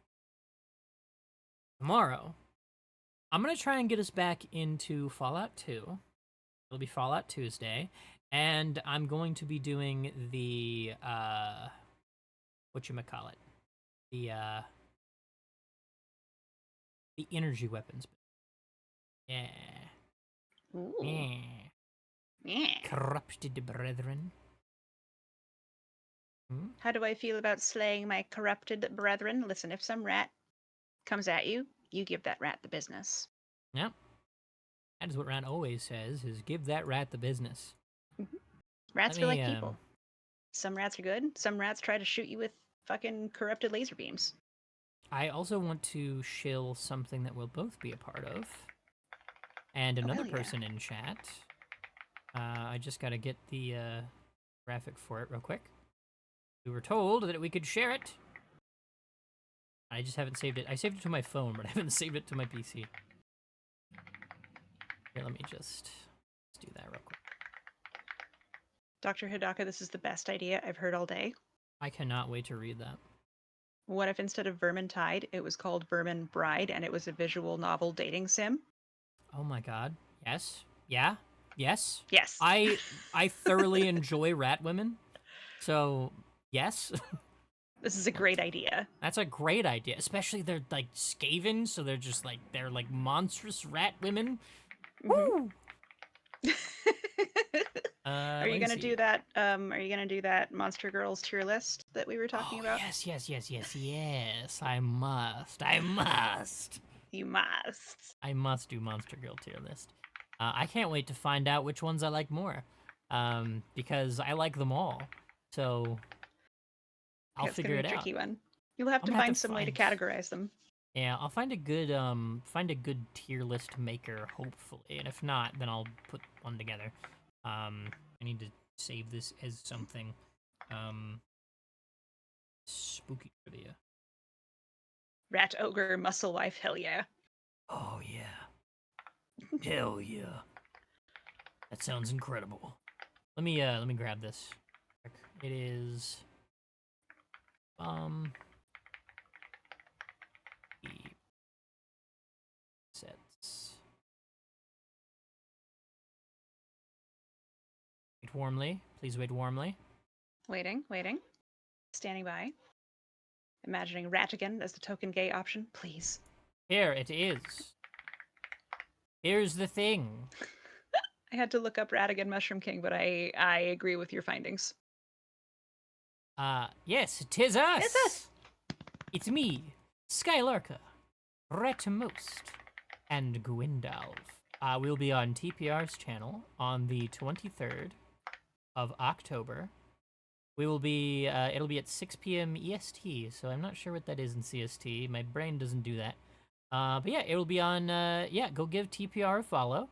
Speaker 1: Tomorrow, I'm gonna try and get us back into Fallout 2. It'll be Fallout Tuesday, and I'm going to be doing the whatchamacallit? The energy weapons. Yeah.
Speaker 2: Ooh.
Speaker 1: Yeah.
Speaker 2: Yeah.
Speaker 1: Corrupted brethren.
Speaker 2: How do I feel about slaying my corrupted brethren? Listen, if some rat comes at you, you give that rat the business.
Speaker 1: Yep. That is what Rat always says, is give that rat the business.
Speaker 2: Rats are like people. Some rats are good. Some rats try to shoot you with fucking corrupted laser beams.
Speaker 1: I also want to shill something that we'll both be a part of. And another person in chat. I just gotta get the graphic for it real quick. We were told that we could share it. I just haven't saved it. I saved it to my phone, but I haven't saved it to my PC. Here, let me just do that real quick.
Speaker 2: Dr. Hidaka, this is the best idea I've heard all day.
Speaker 1: I cannot wait to read that.
Speaker 2: What if instead of Vermintide, it was called Vermin Bride and it was a visual novel dating sim?
Speaker 1: Oh my god. Yes. Yeah. Yes.
Speaker 2: Yes.
Speaker 1: I thoroughly enjoy rat women. So, yes.
Speaker 2: This is a great idea.
Speaker 1: That's a great idea. Especially they're like Skaven, so they're like monstrous rat women. Woo!
Speaker 2: Are you gonna do that? Are you gonna do that Monster Girls tier list that we were talking about?
Speaker 1: Yes. I must.
Speaker 2: You must.
Speaker 1: I must do Monster Girl tier list. I can't wait to find out which ones I like more. because I like them all. So I'll
Speaker 2: It's
Speaker 1: figure
Speaker 2: gonna be
Speaker 1: it
Speaker 2: a
Speaker 1: out.
Speaker 2: tricky one. You'll have
Speaker 1: I'm
Speaker 2: to
Speaker 1: gonna
Speaker 2: find some way to categorize them.
Speaker 1: Yeah, I'll find a good tier list maker, hopefully. And if not, then I'll put one together. I need to save this as something. Spooky trivia.
Speaker 2: Rat ogre muscle wife, hell yeah.
Speaker 1: Oh yeah. Hell yeah. That sounds incredible. Let me grab this. It is sets. Wait warmly. Please wait warmly.
Speaker 2: Waiting. Standing by. Imagining Ratigan as the token gay option, please.
Speaker 1: Here it is. Here's the thing.
Speaker 2: I had to look up Ratigan Mushroom King, but I agree with your findings.
Speaker 1: Yes, 'tis us.
Speaker 2: It's us.
Speaker 1: It's me, Skylarka, Retmost, and Gwendolf. We'll be on TPR's channel on the 23rd of October. We will be, it'll be at 6 p.m. EST, so I'm not sure what that is in CST. My brain doesn't do that. But yeah, it will be on, go give TPR a follow.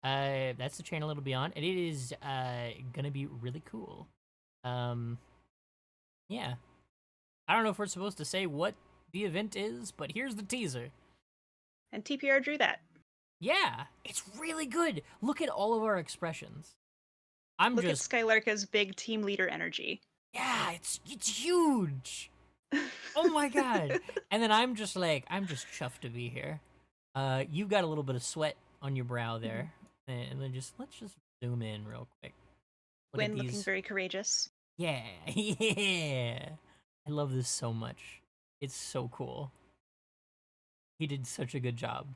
Speaker 1: That's the channel it'll be on, and it is, gonna be really cool. Yeah. I don't know if we're supposed to say what the event is, but here's the teaser.
Speaker 2: And TPR drew that.
Speaker 1: Yeah, it's really good. Look at all of our expressions.
Speaker 2: Look at Skylarka's big team leader energy.
Speaker 1: Yeah, it's huge. Oh my god. And then I'm just chuffed to be here. You've got a little bit of sweat on your brow there. And then let's just zoom in real quick.
Speaker 2: Gwen looking very courageous.
Speaker 1: Yeah, yeah. I love this so much. It's so cool. He did such a good job.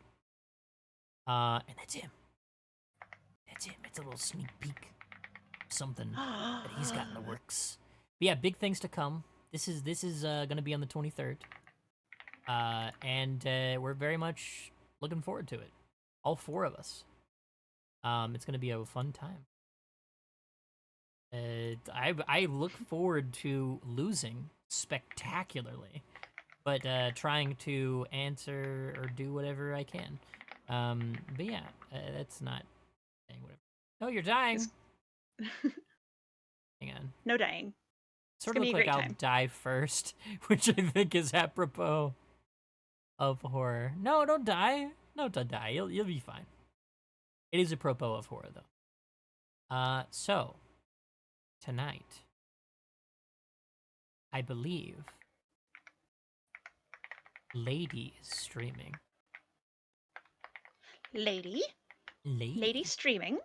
Speaker 1: And that's him. That's him. It's a little sneak peek. Something that he's got in the works. But yeah, big things to come. This is gonna be on the 23rd. And we're very much looking forward to it. All four of us. It's gonna be a fun time. I look forward to losing spectacularly, but trying to answer or do whatever I can. But yeah, that's not saying whatever. Oh, you're dying. Hang on.
Speaker 2: No dying.
Speaker 1: Sort of look like I'll die first, which I think is apropos of horror. No, don't die. No, don't die. You'll be fine. It is apropos of horror though. So tonight, I believe Lady is streaming.
Speaker 2: Lady streaming.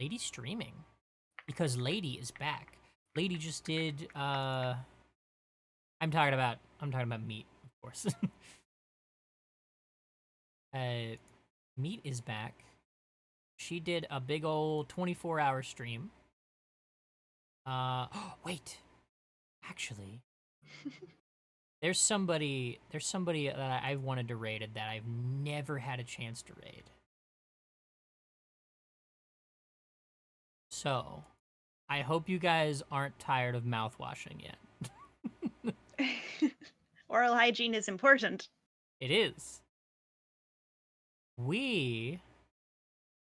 Speaker 1: Lady streaming. Because Lady is back. Lady just did I'm talking about Meat, of course. Meat is back. She did a big old 24-hour stream. Wait. Actually, there's somebody that I've wanted to raid that I've never had a chance to raid. So, I hope you guys aren't tired of mouth washing yet.
Speaker 2: Oral hygiene is important.
Speaker 1: It is. We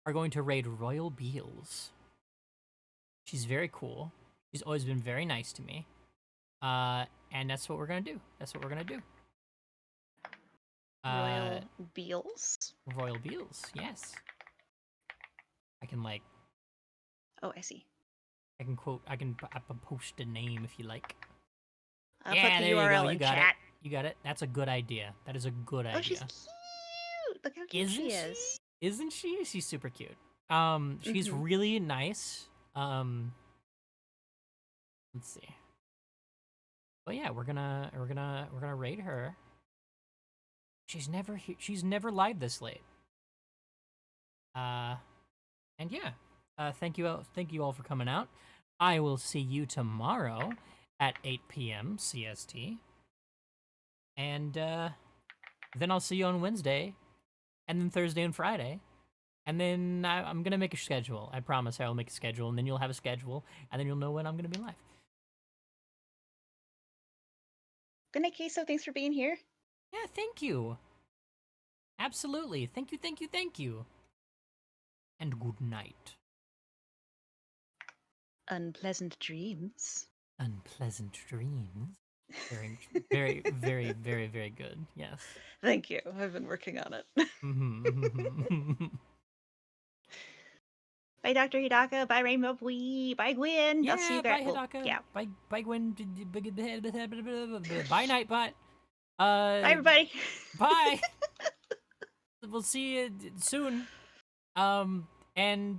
Speaker 1: are going to raid Royal Beals. She's very cool. She's always been very nice to me. And that's what we're gonna do.
Speaker 2: Royal Beals?
Speaker 1: Royal Beals, yes. I can
Speaker 2: Oh, I see.
Speaker 1: I can post a name if you like.
Speaker 2: I'll put the URL in chat.
Speaker 1: You got it. That's a good idea. That is a good idea.
Speaker 2: Oh, she's cute. Look how cute she is.
Speaker 1: Isn't she? She's super cute. She's really nice. Let's see. But yeah, we're gonna raid her. She's never live this late. And yeah. Thank you all for coming out. I will see you tomorrow at 8 p.m. CST. And then I'll see you on Wednesday, and then Thursday and Friday. And then I'm gonna make a schedule. I promise I will make a schedule, and then you'll have a schedule, and then you'll know when I'm gonna be live.
Speaker 2: Good night, Queso. Thanks for being here.
Speaker 1: Yeah, thank you. Absolutely. Thank you, thank you, thank you. And good night.
Speaker 2: Unpleasant dreams.
Speaker 1: Unpleasant dreams. Very, very, very, very, very good. Yes.
Speaker 2: Thank you. I've been working on it. Bye, Dr. Hidaka. Bye, Rainbow Bwee. Bye, Gwen.
Speaker 1: Yeah,
Speaker 2: I'll see you
Speaker 1: bye,
Speaker 2: guys. Well,
Speaker 1: Hidaka.
Speaker 2: yeah.
Speaker 1: Bye, Gwen. Bye, Nightbot.
Speaker 2: Bye, everybody.
Speaker 1: Bye. We'll see you soon. And